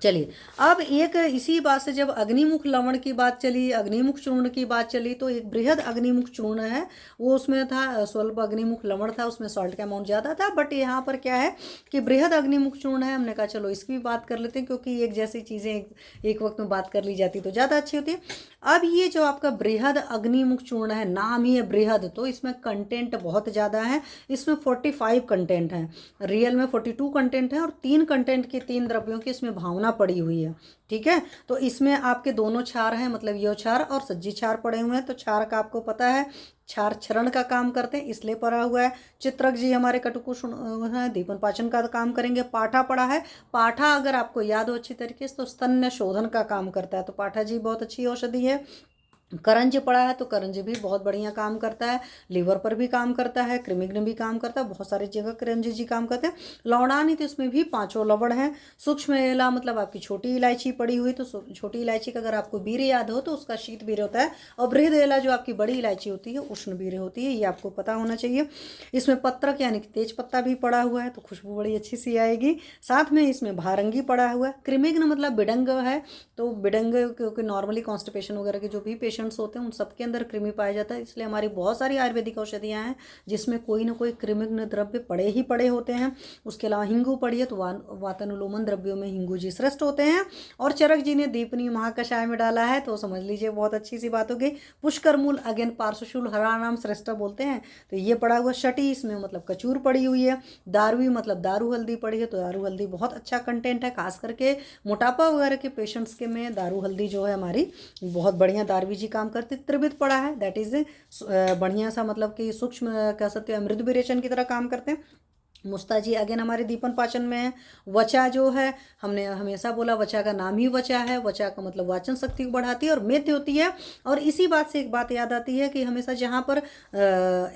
चलिए अब एक इसी बात से जब अग्निमुख लवण की बात चली, अग्निमुख चूर्ण की बात चली, तो एक बृहद अग्निमुख चूर्ण है वो उसमें था, स्वल्प अग्निमुख लवण था उसमें सॉल्ट का अमाउंट ज़्यादा था, बट यहाँ पर क्या है कि बृहद अग्निमुख चूर्ण है, हमने कहा चलो इसकी भी बात कर लेते हैं क्योंकि एक जैसी चीज़ें एक वक्त में बात कर ली जाती तो ज़्यादा अच्छी होती है। अब ये जो आपका बृहद अग्निमुख चूर्ण है, नाम ही है बृहद, तो इसमें कंटेंट बहुत ज़्यादा है, इसमें 45 कंटेंट हैं, रियल में 42 कंटेंट है और 3 कंटेंट की 3 द्रव्यों की इसमें भावना पड़ी हुई है, ठीक है। तो इसमें आपके दोनों क्षार हैं, मतलब यो क्षार और सज्जी क्षार पड़े हुए हैं, तो क्षार का आपको पता है क्षार क्षरण का काम करते हैं इसलिए पड़ा हुआ है। चित्रक जी हमारे कटुकुश है, दीपन पाचन का काम करेंगे। पाठा पड़ा है, पाठा अगर आपको याद हो अच्छी तरीके से तो स्तन्य शोधन का काम करता है, तो पाठा जी बहुत अच्छी औषधि है। करंज पड़ा है तो करंज भी बहुत बढ़िया काम करता है, लिवर पर भी काम करता है, कृमिघ्न भी काम करता है, बहुत सारी जगह करंज जी काम करते हैं। लौड़ानी तो इसमें भी 5 लवण है। सूक्ष्म एला मतलब आपकी छोटी इलायची पड़ी हुई, तो छोटी इलायची का अगर आपको बीर याद हो तो उसका शीत बीर होता है, और बृहद एला जो आपकी बड़ी इलायची होती है उष्ण बीर होती है, ये आपको पता होना चाहिए। इसमें पत्रक यानी कि तेज पत्ता भी पड़ा हुआ है तो खुशबू बड़ी अच्छी सी आएगी। साथ में इसमें भारंगी पड़ा हुआ है। कृमिघ्न मतलब बिडंग है, तो बिडंग क्योंकि नॉर्मली कॉन्स्टिपेशन वगैरह के जो भी पेशेंट्स होते हैं उन सबके अंदर कृमि पाया जाता है, इसलिए हमारी बहुत सारी आयुर्वेदिक औषधियाँ हैं जिसमें कोई ना कोई कृमिघ्न द्रव्य पड़े ही पड़े होते हैं। उसके अलावा हिंगू पड़ी है तो वातानुलोमन द्रव्यों में हिंगू जी श्रेष्ठ होते हैं। और चरक जी ने दीपनी महाकषाय में डाला है तो समझ लीजिए बहुत अच्छी सी बात हो गई। पुष्कर मूल अगेन पार्श्वशूल हरा नाम श्रेष्ठ बोलते हैं, तो ये पड़ा हुआ। शटी इसमें मतलब कचूर पड़ी हुई है। दारुई मतलब दारू हल्दी पड़ी है, तो दारू हल्दी बहुत अच्छा कंटेंट है, खास करके मोटापा वगैरह के पेशेंट्स के में दारू हल्दी जो है हमारी बहुत बढ़िया दारवी जी काम करती। त्रिविध पड़ा है, दैट इज बढ़िया सा मतलब कि सूक्ष्म कह सकते हैं मृद विरेचन की तरह काम करते हैं। मुस्ता जी अगेन हमारे दीपन पाचन में है। वचा जो है हमने हमेशा बोला वचा का नाम ही वचा है, वचा का मतलब वाचन शक्ति को बढ़ाती है और मेद होती है। और इसी बात से एक बात याद आती है कि हमेशा जहाँ पर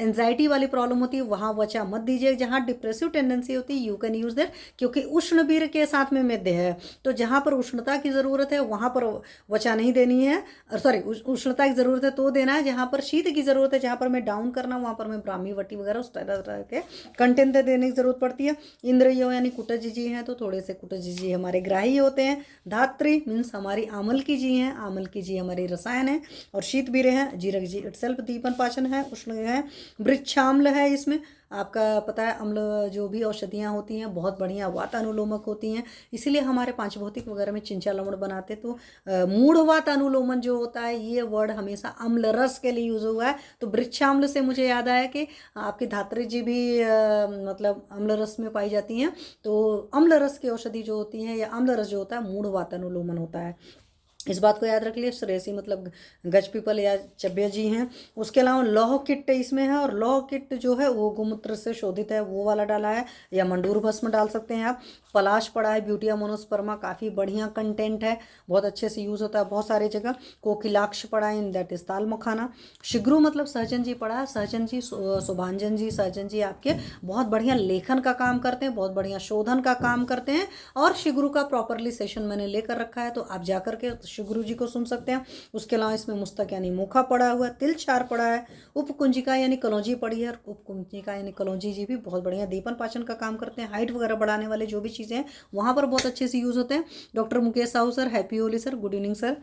एंजाइटी वाली प्रॉब्लम होती है वहाँ वचा मत दीजिए, जहाँ डिप्रेसिव टेंडेंसी होती है यू कैन यूज दैट, क्योंकि उष्ण बीर के साथ में मेद है, तो जहाँ पर उष्णता की ज़रूरत है वहाँ पर वचा नहीं देनी है, सॉरी उष्णता की ज़रूरत है तो देना है, जहाँ पर शीत की ज़रूरत है, जहाँ पर मैं डाउन करना वहाँ पर मैं ब्राह्मी वटी वगैरह उस तरह के कंटेंट देने की जरूरत पड़ती है। इंद्रियो यानी कुटज जी हैं तो थोड़े से कुटज जी हमारे ग्राही होते हैं। धात्री मीन्स हमारी आमल की जी हैं, आमल की जी हमारी रसायन है। और शीत बीरे हैं, जीरक जी इटसेल्फ दीपन पाचन है, उष्ण है। वृक्षाम्ल है, इसमें आपका पता है अम्ल जो भी औषधियाँ होती हैं बहुत बढ़िया वातानुलोमक होती हैं, इसीलिए हमारे पांच भौतिक वगैरह में चिंचा लवण बनाते, तो मूढ़ वातानुलोमन जो होता है ये वर्ड हमेशा अम्ल रस के लिए यूज हुआ है। तो वृक्षाम्ल से मुझे याद आया कि आपकी धात्री जी भी मतलब अम्ल रस में पाई जाती हैं, तो अम्ल रस की औषधि जो होती है या अम्ल रस जो होता है मूढ़ वातानुलोमन होता है, इस बात को याद रख लिया। श्रेयसी मतलब गज पीपल या चब्य जी हैं। उसके अलावा लौह किट इसमें है, और लौह किट जो है वो गोमूत्र से शोधित है, वो वाला डाला है, या मंडूर भस्म डाल सकते हैं आप। पलाश पड़ा है, ब्यूटिया मोनोस्पर्मा, काफ़ी बढ़िया कंटेंट है, बहुत अच्छे से यूज़ होता है बहुत सारे जगह। कोकिलाक्ष पड़ा है, इन दैट इज ताल मखाना। शिग्रू मतलब सहजन जी पड़ा है, सहजन जी, शुभांजन जी, सहजन जी आपके बहुत बढ़िया लेखन का काम करते हैं, बहुत बढ़िया शोधन का काम करते हैं। और शिग्रू का प्रॉपरली सेशन मैंने लेकर रखा है, तो आप जाकर के शिग्रू जी को सुन सकते हैं। उसके अलावा इसमें मुस्तक यानी मुखा पड़ा हुआ है, तिलचार पड़ा है, उपकुंजिका यानी कलौजी पड़ी है, उपकुंजिका यानी कलौजी जी भी बहुत बढ़िया दीपन पाचन का काम करते हैं। हाइट वगैरह बढ़ाने वाले जो भी चीज़ें हैं वहाँ पर बहुत अच्छे से यूज़ होते हैं। Doctor Mukesh Sahu sir, happy Holi sir, good evening sir,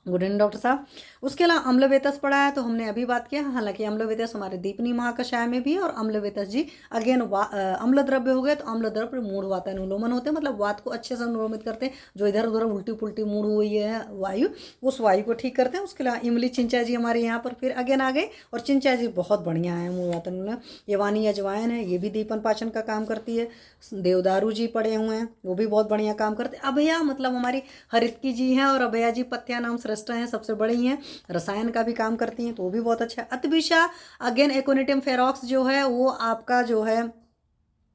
good evening doctor साहब। उसके अलावा अम्लवेतस पढ़ा है, तो हमने अभी बात किया, हालांकि अम्लवेतस हमारे दीपनी महाकषाय में भी है। और अम्लवेतस जी अगेन अम्ल द्रव्य हो गए, तो अम्ल द्रव्य मूढ़ वातानुलोमन होते हैं, मतलब वात को अच्छे से अनुलोमित करते हैं, जो इधर उधर उल्टी पुल्टी मूढ़ हुई है वायु, उस वायु को ठीक करते हैं। उसके अलावा इमली चिंचा जी हमारे यहाँ पर फिर अगेन आ गए, और चिंचा जी बहुत बढ़िया है मूढ़ वातानुलोमन। यवानी अजवाइन है, ये भी दीपन पाचन का काम करती है। देवदारू जी पड़े हुए हैं, वो भी बहुत बढ़िया काम करते हैं। अभया मतलब हमारी हरितकी जी हैं, और अभया जी पत्या नाम श्रेष्ठ हैं, सबसे बड़ी हैं, रसायन का भी काम करती हैं, तो वो भी बहुत अच्छा है। अतिबिशा अगेन एकोनिटम फेरॉक्स जो है वो आपका जो है,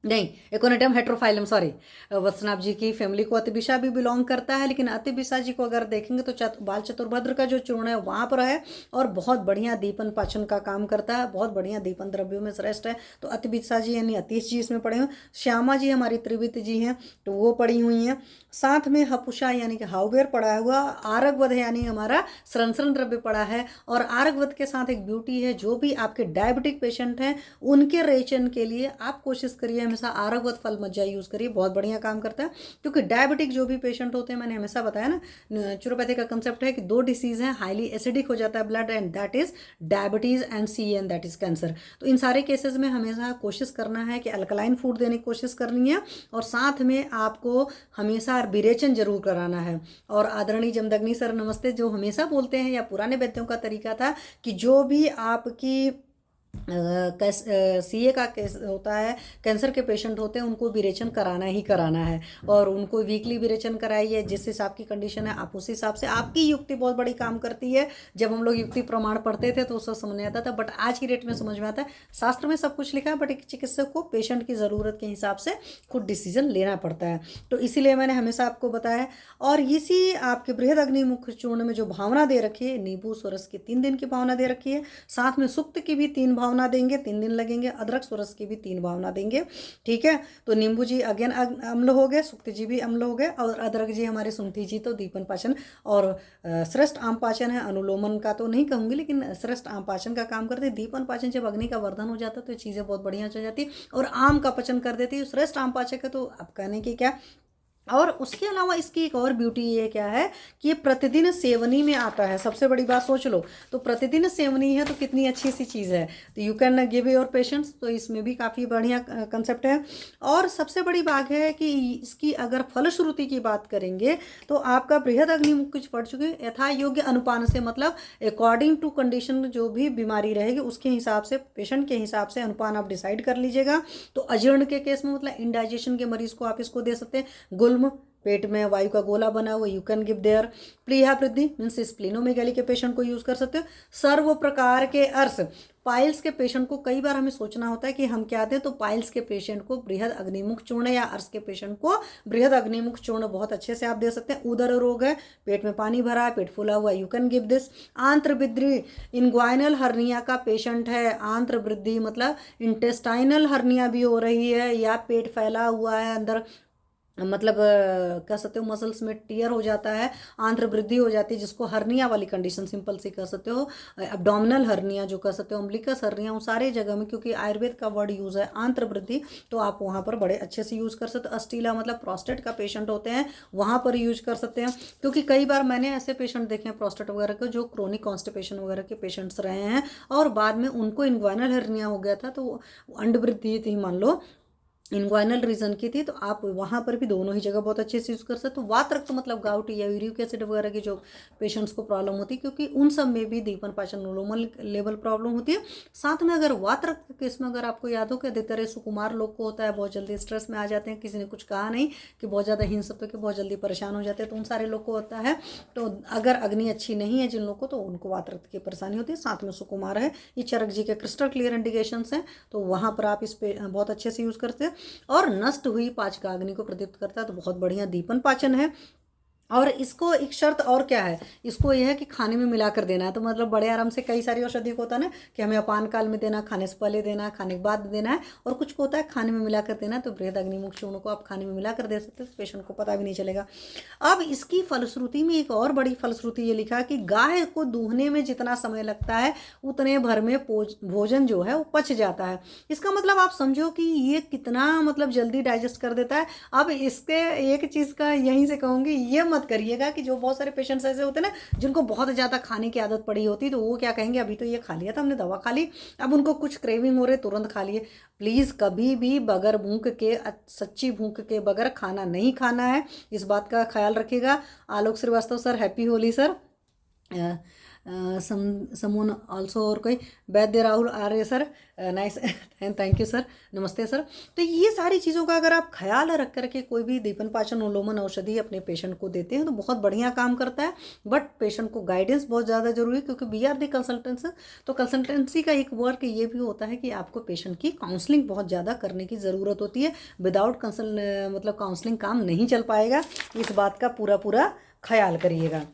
नहीं एकोनिटम हेट्रोफाइलम, सॉरी, वत्सनाभ जी की फैमिली को अतिबिशा भी बिलोंग करता है। लेकिन अतिबिशा जी को अगर देखेंगे तो बाल चतुर्भद्र का जो चूर्ण है वहाँ पर है, और बहुत बढ़िया दीपन पाचन का काम करता है, बहुत बढ़िया दीपन द्रव्यों में श्रेष्ठ है। तो अतिबिशा जी यानी अतीश जी इसमें पड़े हुए। श्यामा जी हमारी त्रिवित जी हैं, तो वो पड़ी हुई हैं। साथ में हपुषा यानी कि हाउबेर पड़ा हुआ, आरगवध यानी हमारा संरक्षण द्रव्य पड़ा है। और आरगवध के साथ एक ब्यूटी है, जो भी आपके डायबिटिक पेशेंट हैं उनके रेचन के लिए आप कोशिश करिए हमेशा आरगवत फल मज्जा यूज़ करिए, बहुत बढ़िया काम करता है। क्योंकि डायबिटिक जो भी पेशेंट होते हैं, मैंने हमेशा बताया ना, नेचुरोपैथी का कंसेप्ट है कि दो डिसीज़ हैं, हाईली एसिडिक हो जाता है blood, and that is diabetes, and C N that is cancer. तो इन सारे केसेस में हमेशा कोशिश करना है कि अल्कलाइन फूड देने की कोशिश करनी है, और साथ में आपको हमेशा विरेचन जरूर कराना है। और आदरणीय जमदग्नि सर नमस्ते, जो हमेशा बोलते हैं, या पुराने वैद्यों का तरीका था कि जो भी आपकी सीए का केस होता है, कैंसर के पेशेंट होते हैं, उनको विरेचन कराना ही कराना है, और उनको वीकली विरेचन कराइए, जिस हिसाब की कंडीशन है आप उस हिसाब से। आपकी युक्ति बहुत बड़ी काम करती है। जब हम लोग युक्ति प्रमाण पढ़ते थे तो उससे समझ नहीं आता था, बट आज की डेट में समझ में आता है। शास्त्र में सब कुछ लिखा है, बट एक चिकित्सक को पेशेंट की ज़रूरत के हिसाब से खुद डिसीजन लेना पड़ता है। तो इसीलिए मैंने हमेशा आपको बताया। और इसी आपके बृहद अग्निमुख चूर्ण में जो भावना दे रखी है, नींबू सोरस की 3 दिन की भावना दे रखी है, साथ में सुक्त की भी 3 भावना देंगे, 3 दिन लगेंगे, अदरक सोरस की भी 3 भावना देंगे, ठीक है। तो नींबू जी अगेन अम्ल हो गए, सुक्त जी भी अम्ल हो गए, और अदरक जी हमारे सुंठी जी तो दीपन पाचन और श्रेष्ठ आम पाचन है। अनुलोमन का तो नहीं कहूँगी, लेकिन श्रेष्ठ आम पाचन का काम करते। दीपन पाचन जब अग्नि का वर्धन हो जाता है तो चीज़ें बहुत बढ़िया हो जाती, और आम का पचन कर देती है। श्रेष्ठ आम पाचक है, तो अब कहने की क्या। और उसके अलावा इसकी एक और ब्यूटी ये क्या है कि ये प्रतिदिन सेवनी में आता है। सबसे बड़ी बात सोच लो, तो प्रतिदिन सेवनी है तो कितनी अच्छी सी चीज़ है। तो you can give your patients, तो इसमें भी काफ़ी बढ़िया कंसेप्ट है। और सबसे बड़ी बात है कि इसकी अगर फलश्रुति की बात करेंगे तो आपका बृहद अग्निमुख कुछ पड़ चुके हैं, यथा योग्य अनुपान से, मतलब अकॉर्डिंग टू कंडीशन जो भी बीमारी रहेगी उसके हिसाब से, पेशेंट के हिसाब से अनुपान आप डिसाइड कर लीजिएगा। तो अजीर्ण के केस में, मतलब इंडाइजेशन के मरीज को आप इसको दे सकते हैं। गुल्म, पेट में वायु का गोला बना हुआ, यू कैन गिव देयर। प्लीहा वृद्धि मीन्स स्प्लीनोमेगाली के पेशेंट को यूज कर सकते हो। सर्व प्रकार के अर्श, पाइल्स के पेशेंट को कई बार हमें सोचना होता है कि हम क्या दें, तो पाइल्स के पेशेंट को बृहद अग्निमुख चूर्ण, या अर्श के पेशेंट को बृहद अग्निमुख चूर्ण बहुत अच्छे से आप दे सकते हैं। उदर रोग है, पेट में पानी भरा है, पेट फूला हुआ, यू कैन गिव दिस। आंत्र वृद्धि, इनग्वाइनल हर्निया का पेशेंट है, आंत्र वृद्धि मतलब इंटेस्टाइनल हर्निया भी हो रही है, या पेट फैला हुआ है अंदर, मतलब कह सकते हो मसल्स में टीयर हो जाता है, आंत्र वृद्धि हो जाती है, जिसको हर्निया वाली कंडीशन सिंपल से कह सकते हो, एब्डोमिनल हर्निया जो कह सकते हो, अम्बिलिकस हर्निया, उन सारे जगह में, क्योंकि आयुर्वेद का वर्ड यूज़ है आंत्र वृद्धि, तो आप वहाँ पर बड़े अच्छे से यूज़ कर सकते हो। अस्टीला मतलब प्रोस्टेट का पेशेंट होते हैं, वहाँ पर यूज कर सकते हैं। क्योंकि कई बार मैंने ऐसे पेशेंट देखे हैं प्रोस्टेट वगैरह के, जो क्रोनिक कॉन्स्टिपेशन वगैरह के पेशेंट्स रहे हैं, और बाद में उनको इन्ग्वाइनल हर्निया हो गया था, तो अंड वृद्धि थी मान लो, इन्ग्वाइनल रीजन की थी, तो आप वहाँ पर भी दोनों ही जगह बहुत अच्छे से यूज़ कर सकते हो। वात रक्त मतलब गाउट या यूरिक एसिड वगैरह की जो पेशेंट्स को प्रॉब्लम होती है, क्योंकि उन सब में भी दीपन पाचन नॉर्मल लेवल प्रॉब्लम होती है। साथ में अगर वात रक्त के केस में अगर आपको याद हो कि अधिकतर सुकुमार लोग को होता है, बहुत जल्दी स्ट्रेस में आ जाते हैं, किसी ने कुछ कहा नहीं कि बहुत ज़्यादा हिंसक तो कि बहुत जल्दी परेशान हो जाते हैं, तो उन सारे लोग को होता है। तो अगर अग्नि अच्छी नहीं है जिन लोग को, तो उनको वात रक्त की परेशानी होती है। साथ में सुकुमार है, ये चरक जी के क्रिस्टल क्लियर इंडिकेशंस हैं, तो वहाँ पर आप इस पे बहुत अच्छे से यूज़ करते हैं। और नष्ट हुई पाचकाग्नि को प्रदीप्त करता है। तो बहुत बढ़िया दीपन पाचन है। और इसको एक शर्त और क्या है, इसको यह है कि खाने में मिला कर देना है। तो मतलब बड़े आराम से कई सारी औषधि को होता है ना कि हमें अपान काल में देना, खाने से पहले देना, खाने के बाद देना है, और कुछ को होता है खाने में मिला कर देना है। तो बृहद अग्निमुख चूर्ण को आप खाने में मिला कर दे सकते हो, तो पेशेंट को पता भी नहीं चलेगा। अब इसकी फलश्रुति में एक और बड़ी फलश्रुति ये लिखा कि गाय को दूहने में जितना समय लगता है उतने भर में भोजन जो है वो पच जाता है। इसका मतलब आप समझो कि ये कितना मतलब जल्दी डाइजेस्ट कर देता है। अब इसके एक चीज़ का यहीं से कहूँगी, ये मत करिएगा कि जो बहुत सारे पेशेंट्स ऐसे होते हैं ना जिनको बहुत ज़्यादा खाने की आदत पड़ी होती है, तो वो क्या कहेंगे, अभी तो ये खा लिया था हमने, दवा खा ली, अब उनको कुछ क्रेविंग हो रहे तुरंत खा लिए। प्लीज़ कभी भी बगैर भूख के, सच्ची भूख के बगैर खाना नहीं खाना है, इस बात का ख्याल रखिएगा। Alok Srivastava sir, happy Holi sir. समून ऑल्सो, और कोई वैद्य Rahul Arya sir, nice, thank you sir, नमस्ते सर। तो ये सारी चीज़ों का अगर आप ख्याल रख करके कोई भी दीपन पाचन उन्मूलन औषधि अपने पेशेंट को देते हैं तो बहुत बढ़िया काम करता है। बट पेशेंट को गाइडेंस बहुत ज़्यादा जरूरी है, क्योंकि वी आर दी कंसल्टेंट्स। तो कंसल्टेंसी का एक वर्क ये भी होता है कि आपको पेशेंट की काउंसलिंग बहुत ज़्यादा करने की ज़रूरत होती है। विदाउट मतलब काउंसलिंग काम नहीं चल पाएगा, इस बात का पूरा पूरा ख्याल करिएगा।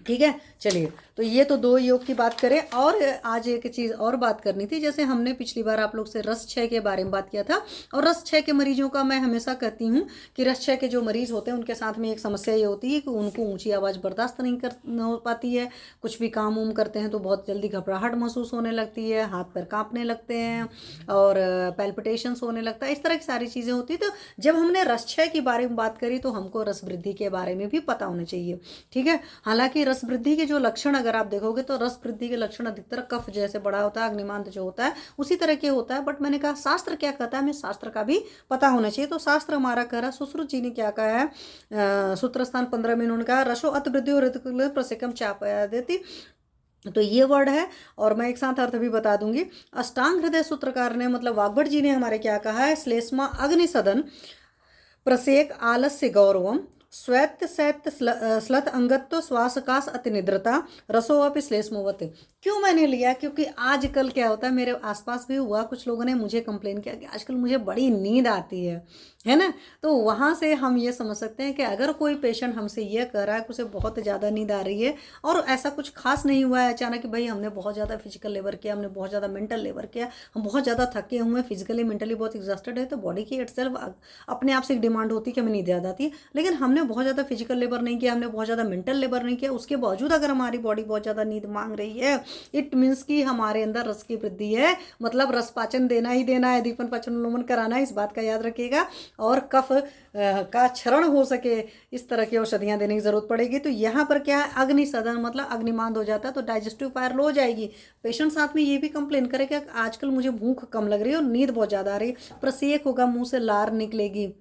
ठीक है, चलिए, तो ये तो 2 योग की बात करें। और आज एक चीज़ और बात करनी थी, जैसे हमने पिछली बार आप लोग से रस क्षय के बारे में बात किया था, और रस क्षय के मरीजों का मैं हमेशा कहती हूँ कि रस क्षय के जो मरीज होते हैं उनके साथ में एक समस्या ये होती है कि उनको ऊंची आवाज़ बर्दाश्त नहीं हो पाती है। कुछ भी काम उम करते हैं तो बहुत जल्दी घबराहट महसूस होने लगती है, हाथ पैर काँपने लगते हैं, और पैल्पिटेशंस होने लगता है, इस तरह की सारी चीज़ें होती है। तो जब हमने रस क्षय के बारे में बात करी तो हमको रस वृद्धि के बारे में भी पता होना चाहिए। ठीक है, हालांकि रस वृद्धि के जो लक्षण अगर आप देखोगे तो रस वृद्धि के लक्षण अधिकतर कफ जैसे बड़ा होता है, अग्निमांत जो होता है उसी तरह के होता है। बट मैंने कहा शास्त्र क्या कहता है, हमें शास्त्र का भी पता होना चाहिए। तो शास्त्र हमारा कह रहा है, सुश्रुत जी ने क्या कहा है, सूत्र स्थान 15 में उन्होंने कहा रसो अत वृद्धि और प्रसिकम चापया देती। तो ये वर्ड है, और मैं एक साथ अर्थ भी बता दूंगी। अष्टांग हृदय सूत्रकार ने मतलब वाग्भट जी ने हमारे क्या कहा है, श्लेष्मा अग्नि सदन प्रसेक आलस्य गौरवम स्वैत्य सैत्य स्लत अंगत्व श्वासकाश अति निद्रता रसो अपि श्लेष्मवत। क्यों मैंने लिया, क्योंकि आजकल क्या होता है, मेरे आसपास भी हुआ, कुछ लोगों ने मुझे कंप्लेन किया कि आजकल मुझे बड़ी नींद आती है ना। तो वहाँ से हम ये समझ सकते हैं कि अगर कोई पेशेंट हमसे ये कह रहा है कि उसे बहुत ज़्यादा नींद आ रही है, और ऐसा कुछ खास नहीं हुआ है अचानक कि भाई हमने बहुत ज़्यादा फिजिकल लेबर किया, हमने बहुत ज़्यादा मेंटल लेबर किया, हम बहुत ज़्यादा थके हुए हैं, फिजिकली मेंटली बहुत एग्जॉस्टेड है, तो बॉडी की इटसेल्फ अपने आप से एक डिमांड होती है कि हमें नींद ज़्यादा आती है। लेकिन हमने बहुत ज़्यादा फिजिकल लेबर नहीं किया, हमने बहुत ज़्यादा मेंटल लेबर नहीं किया, उसके बावजूद अगर हमारी बॉडी बहुत ज़्यादा नींद मांग रही है, इट मीन्स कि हमारे अंदर रस की वृद्धि है, मतलब रस पाचन देना ही देना है, दीपन पाचन उन्मूलन कराना है, इस बात का याद रखिएगा। और कफ का क्षरण हो सके इस तरह की औषधियाँ देने की जरूरत पड़ेगी। तो यहाँ पर क्या है, अग्नि सदन मतलब अग्निमांद हो जाता है, तो डाइजेस्टिव फायर लो हो जाएगी। पेशेंट साथ में ये भी कंप्लेन करे कि आजकल मुझे भूख कम लग रही है और नींद बहुत ज़्यादा आ रही है, प्रसेक होगा, मुंह से लार निकलेगी,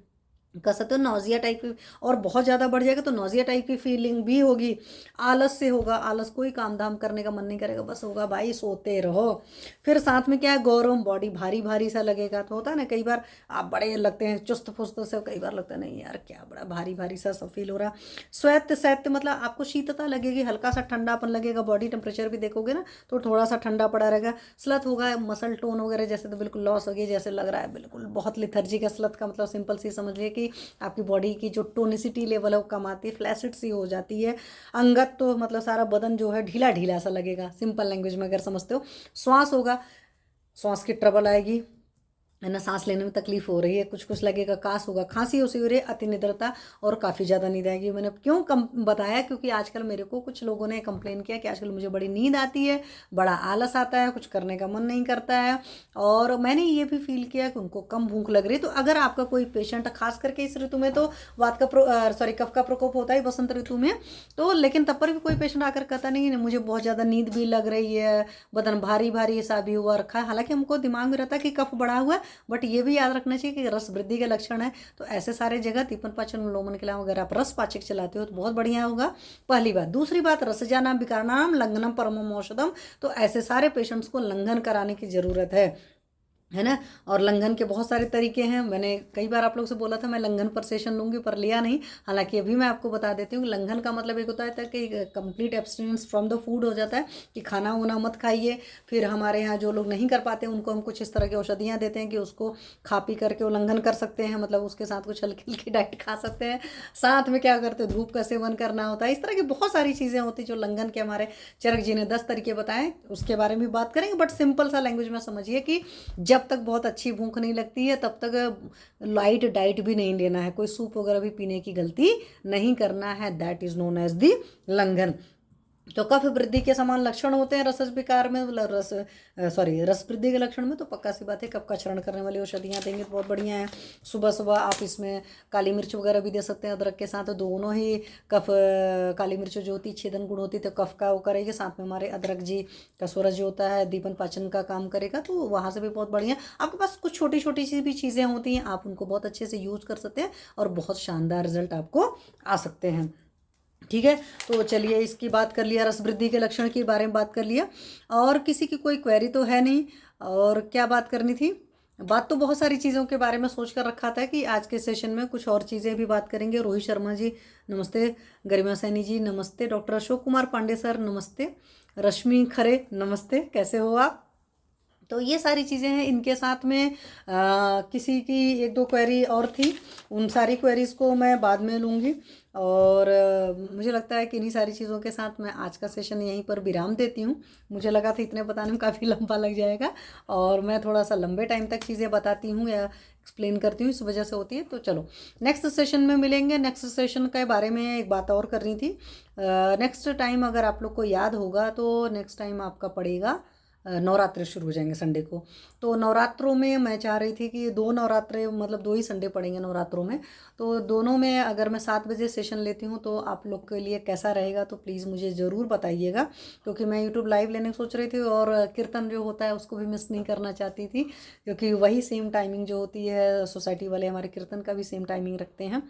कह सकते हो नौजिया टाइप की, और बहुत ज़्यादा बढ़ जाएगा तो नौजिया टाइप की फीलिंग भी होगी। आलस से होगा, आलस, कोई काम धाम करने का मन नहीं करेगा, बस होगा भाई सोते रहो। फिर साथ में क्या है, गौरव, बॉडी भारी भारी सा लगेगा। तो होता है ना कई बार आप बड़े लगते हैं चुस्त फुस्त से, कई बार लगता है नहीं यार क्या बड़ा भारी भारी सा सब फील हो रहा। स्वैत्य सैत्य मतलब आपको शीतता लगेगी, हल्का सा ठंडापन लगेगा, बॉडी टेम्परेचर भी देखोगे ना तो थोड़ा सा ठंडा पड़ा रहेगा। स्लथ होगा, मसल टोन वगैरह जैसे तो बिल्कुल लॉस होगी, जैसे लग रहा है बिल्कुल बहुत लिथर्जी का। स्लथ का मतलब सिंपल सी समझ लीजिए कि आपकी बॉडी की जो टोनिसिटी लेवल है वो कम आती है, फ्लैसिड सी हो जाती है। अंगत तो मतलब सारा बदन जो है ढीला ढीला सा लगेगा, सिंपल लैंग्वेज में अगर समझते हो। श्वास होगा, श्वास की ट्रबल आएगी, है ना, सांस लेने में तकलीफ हो रही है, कुछ कुछ लगेगा। काश होगा, खांसी हो रही है, अति निद्रता, और काफ़ी ज़्यादा नींद आएगी। मैंने क्यों कम बताया, क्योंकि आजकल मेरे को कुछ लोगों ने कंप्लेन किया कि आजकल मुझे बड़ी नींद आती है, बड़ा आलस आता है, कुछ करने का मन नहीं करता है, और मैंने ये भी फील किया कि उनको कम भूख लग रही है। तो अगर आपका कोई पेशेंट, खास करके इस ऋतु में तो वात का कफ का प्रकोप होता है बसंत ऋतु में, तो लेकिन तब पर भी कोई पेशेंट आकर कहता नहीं मुझे बहुत ज़्यादा नींद भी लग रही है, बदन भारी भारी ऐसा भी हुआ रखा है, हालांकि हमको दिमाग में रहता है कि कफ बढ़ा हुआ है, बट ये भी याद रखना चाहिए कि रस वृद्धि के लक्षण है। तो ऐसे सारे जगह दीपन पाचन उन्मूलन के अलावा अगर आप रस पाचक चलाते हो तो बहुत बढ़िया होगा, पहली बात। दूसरी बात, रसजानाम विकारणाम लंघनम परमम औषधम, तो ऐसे सारे पेशेंट्स को लंघन कराने की जरूरत है। है ना। और लंघन के बहुत सारे तरीके हैं। मैंने कई बार आप लोग से बोला था मैं लंघन पर सेशन लूँगी, पर लिया नहीं। हालांकि अभी मैं आपको बता देती हूँ, लंघन का मतलब एक होता है कि complete abstinence from the food हो जाता है, कि खाना वाना मत खाइए। फिर हमारे यहाँ जो लोग नहीं कर पाते उनको हम कुछ इस तरह की औषधियाँ देते हैं कि उसको खा पी करके उल्लंघन कर सकते हैं, मतलब उसके साथ कुछ हल्की हल्की डाइट खा सकते हैं। साथ में क्या करते हैं, धूप का सेवन करना होता है। इस तरह की बहुत सारी चीज़ें होती जो लंघन के हमारे चरक जी ने 10 तरीके बताए, उसके बारे में बात करेंगे। बट सिंपल सा लैंग्वेज में समझिए कि जब तक बहुत अच्छी भूख नहीं लगती है तब तक लाइट डाइट भी नहीं लेना है, कोई सूप वगैरह भी पीने की गलती नहीं करना है। That is known as the langhan. तो कफ वृद्धि के समान लक्षण होते हैं रस विकार में, मतलब रस वृद्धि के लक्षण में। तो पक्का सी बात है, कफ का क्षरण करने वाली औषधियाँ देंगे तो बहुत बढ़िया है। सुबह सुबह आप इसमें काली मिर्च वगैरह भी दे सकते हैं अदरक के साथ, दोनों ही कफ, काली मिर्च जो होती है छेदन गुण होती है तो कफ का वो करेगी, साथ में हमारे अदरक जी का सूरज जो होता है दीपन पाचन का काम करेगा, तो वहाँ से भी बहुत बढ़िया। आपके पास कुछ छोटी छोटी सी भी चीज़ें होती हैं, आप उनको बहुत अच्छे से यूज कर सकते हैं और बहुत शानदार रिजल्ट आपको आ सकते हैं। ठीक है, तो चलिए इसकी बात कर लिया, रस वृद्धि के लक्षण के बारे में बात कर लिया। और किसी की कोई क्वेरी तो है नहीं, और क्या बात करनी थी? बात तो बहुत सारी चीज़ों के बारे में सोच कर रखा था कि आज के सेशन में कुछ और चीज़ें भी बात करेंगे। रोहित शर्मा जी नमस्ते, गरिमा सैनी जी नमस्ते, डॉक्टर अशोक कुमार पांडे सर नमस्ते, रश्मि खरे नमस्ते, कैसे हो आप? तो ये सारी चीज़ें हैं। इनके साथ में किसी की एक दो क्वेरी और थी, उन सारी क्वेरीज़ को मैं बाद में लूँगी। और मुझे लगता है कि इन्हीं सारी चीज़ों के साथ मैं आज का सेशन यहीं पर विराम देती हूँ। मुझे लगा था इतने बताने में काफ़ी लंबा लग जाएगा, और मैं थोड़ा सा लंबे टाइम तक चीज़ें बताती हूँ या एक्सप्लेन करती हूँ, इस वजह से होती है। तो चलो नेक्स्ट सेशन में मिलेंगे। नेक्स्ट सेशन के बारे में एक बात और करनी थी। नेक्स्ट टाइम अगर आप लोग को याद होगा तो नेक्स्ट टाइम आपका पड़ेगा नवरात्रि शुरू हो जाएंगे संडे को। तो नवरात्रों में मैं चाह रही थी कि 2 नवरात्रे, मतलब 2 ही संडे पड़ेंगे नवरात्रों में, तो दोनों में अगर मैं 7 बजे सेशन लेती हूँ तो आप लोग के लिए कैसा रहेगा, तो प्लीज़ मुझे ज़रूर बताइएगा। क्योंकि मैं यूट्यूब लाइव लेने की सोच रही थी, और कीर्तन जो होता है उसको भी मिस नहीं करना चाहती थी, क्योंकि वही सेम टाइमिंग जो होती है, सोसाइटी वाले हमारे कीर्तन का भी सेम टाइमिंग रखते हैं।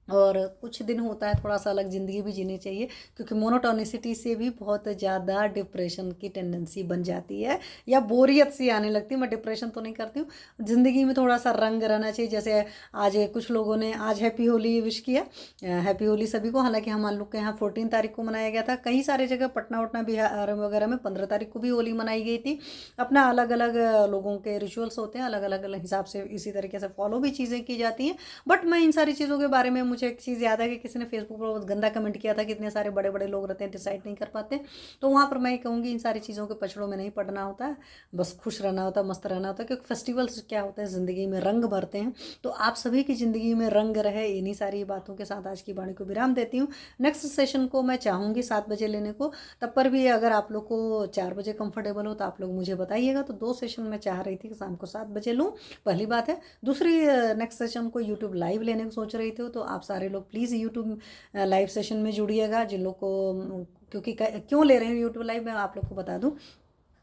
और कुछ दिन होता है थोड़ा सा अलग ज़िंदगी भी जीनी चाहिए, क्योंकि मोनोटोनिसिटी से भी बहुत ज़्यादा डिप्रेशन की टेंडेंसी बन जाती है, या बोरियत सी आने लगती है। मैं डिप्रेशन तो नहीं करती हूँ, ज़िंदगी में थोड़ा सा रंग रहना चाहिए। जैसे आज कुछ लोगों ने आज हैप्पी होली विश किया, हैप्पी होली सभी को। हालांकि हम लोग के यहाँ 14 तारीख को मनाया गया था, कई सारे जगह पटना वटना बिहार वगैरह में 15 तारीख को भी होली मनाई गई थी। अपना अलग अलग लोगों के रिचुअल्स होते हैं, अलग अलग हिसाब से इसी तरीके से फॉलो भी चीज़ें की जाती हैं। बट मैं इन सारी चीज़ों के बारे में, मुझे एक चीज़ याद है कि किसी ने फेसबुक पर बहुत गंदा कमेंट किया था कि इतने सारे बड़े बड़े लोग रहते हैं डिसाइड नहीं कर पाते। तो वहाँ पर मैं कहूँगी इन सारी चीज़ों के पछड़ों में नहीं पड़ना होता है, बस खुश रहना होता है, मस्त रहना होता है। क्योंकि फेस्टिवल्स क्या होते हैं, ज़िंदगी में रंग भरते हैं। तो आप सभी की ज़िंदगी में रंग रहे, इन्हीं सारी बातों के साथ आज की वाणी को विराम देती हूँ। नेक्स्ट सेशन को मैं चाहूँगी 7 बजे लेने को, तब पर भी अगर आप लोग को 4 बजे कंफर्टेबल हो तो आप लोग मुझे बताइएगा। तो 2 सेशन मैं चाह रही थी कि शाम को 7 बजे लूँ, पहली बात है। दूसरी, नेक्स्ट सेशन को यूट्यूब लाइव लेने को सोच रही थी, तो आप सारे लोग प्लीज़ यूट्यूब लाइव सेशन में जुड़िएगा। जिन लोग को, क्योंकि क्यों ले रहे हैं यूट्यूब लाइव, मैं आप लोग को बता दूं।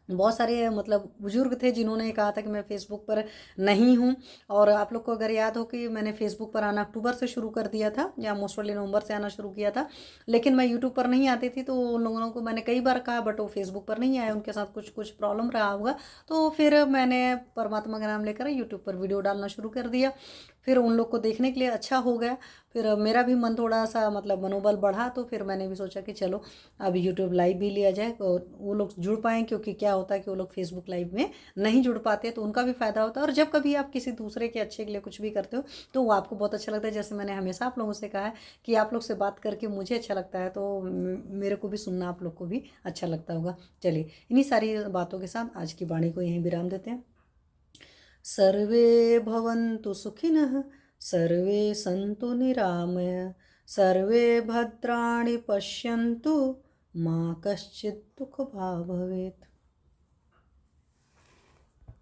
बहुत सारे मतलब बुजुर्ग थे जिन्होंने कहा था कि मैं फेसबुक पर नहीं हूँ। और आप लोग को अगर याद हो कि मैंने फेसबुक पर आना अक्टूबर से शुरू कर दिया था, या मोस्ट वाली नवंबर से आना शुरू किया था, लेकिन मैं यूट्यूब पर नहीं आती थी। तो उन लोगों को मैंने कई बार कहा, बट वो फेसबुक पर नहीं आए, उनके साथ कुछ कुछ प्रॉब्लम रहा होगा। तो फिर मैंने परमात्मा का नाम लेकर यूट्यूब पर वीडियो डालना शुरू कर दिया। फिर उन लोग को देखने के लिए अच्छा हो गया, फिर मेरा भी मन थोड़ा सा मतलब मनोबल बढ़ा। तो फिर मैंने भी सोचा कि चलो अब यूट्यूब लाइव भी लिया जाए, तो वो लोग जुड़ पाएँ। क्योंकि क्या होता है कि वो लोग फेसबुक लाइव में नहीं जुड़ पाते, तो उनका भी फ़ायदा होता है। और जब कभी आप किसी दूसरे के अच्छे के लिए कुछ भी करते हो तो वो आपको बहुत अच्छा लगता है। जैसे मैंने हमेशा आप लोगों से कहा है कि आप लोग से बात करके मुझे अच्छा लगता है, तो मेरे को भी सुनना आप लोग को भी अच्छा लगता होगा। चलिए इन्हीं सारी बातों के साथ आज की वाणी को यहीं विराम देते हैं। सर्वे भवन्तु सुखिनः, सर्वे सन्तु निरामय, सर्वे भद्राणि पश्यन्तु, मा कश्चित् दुःखभाग् भवेत्।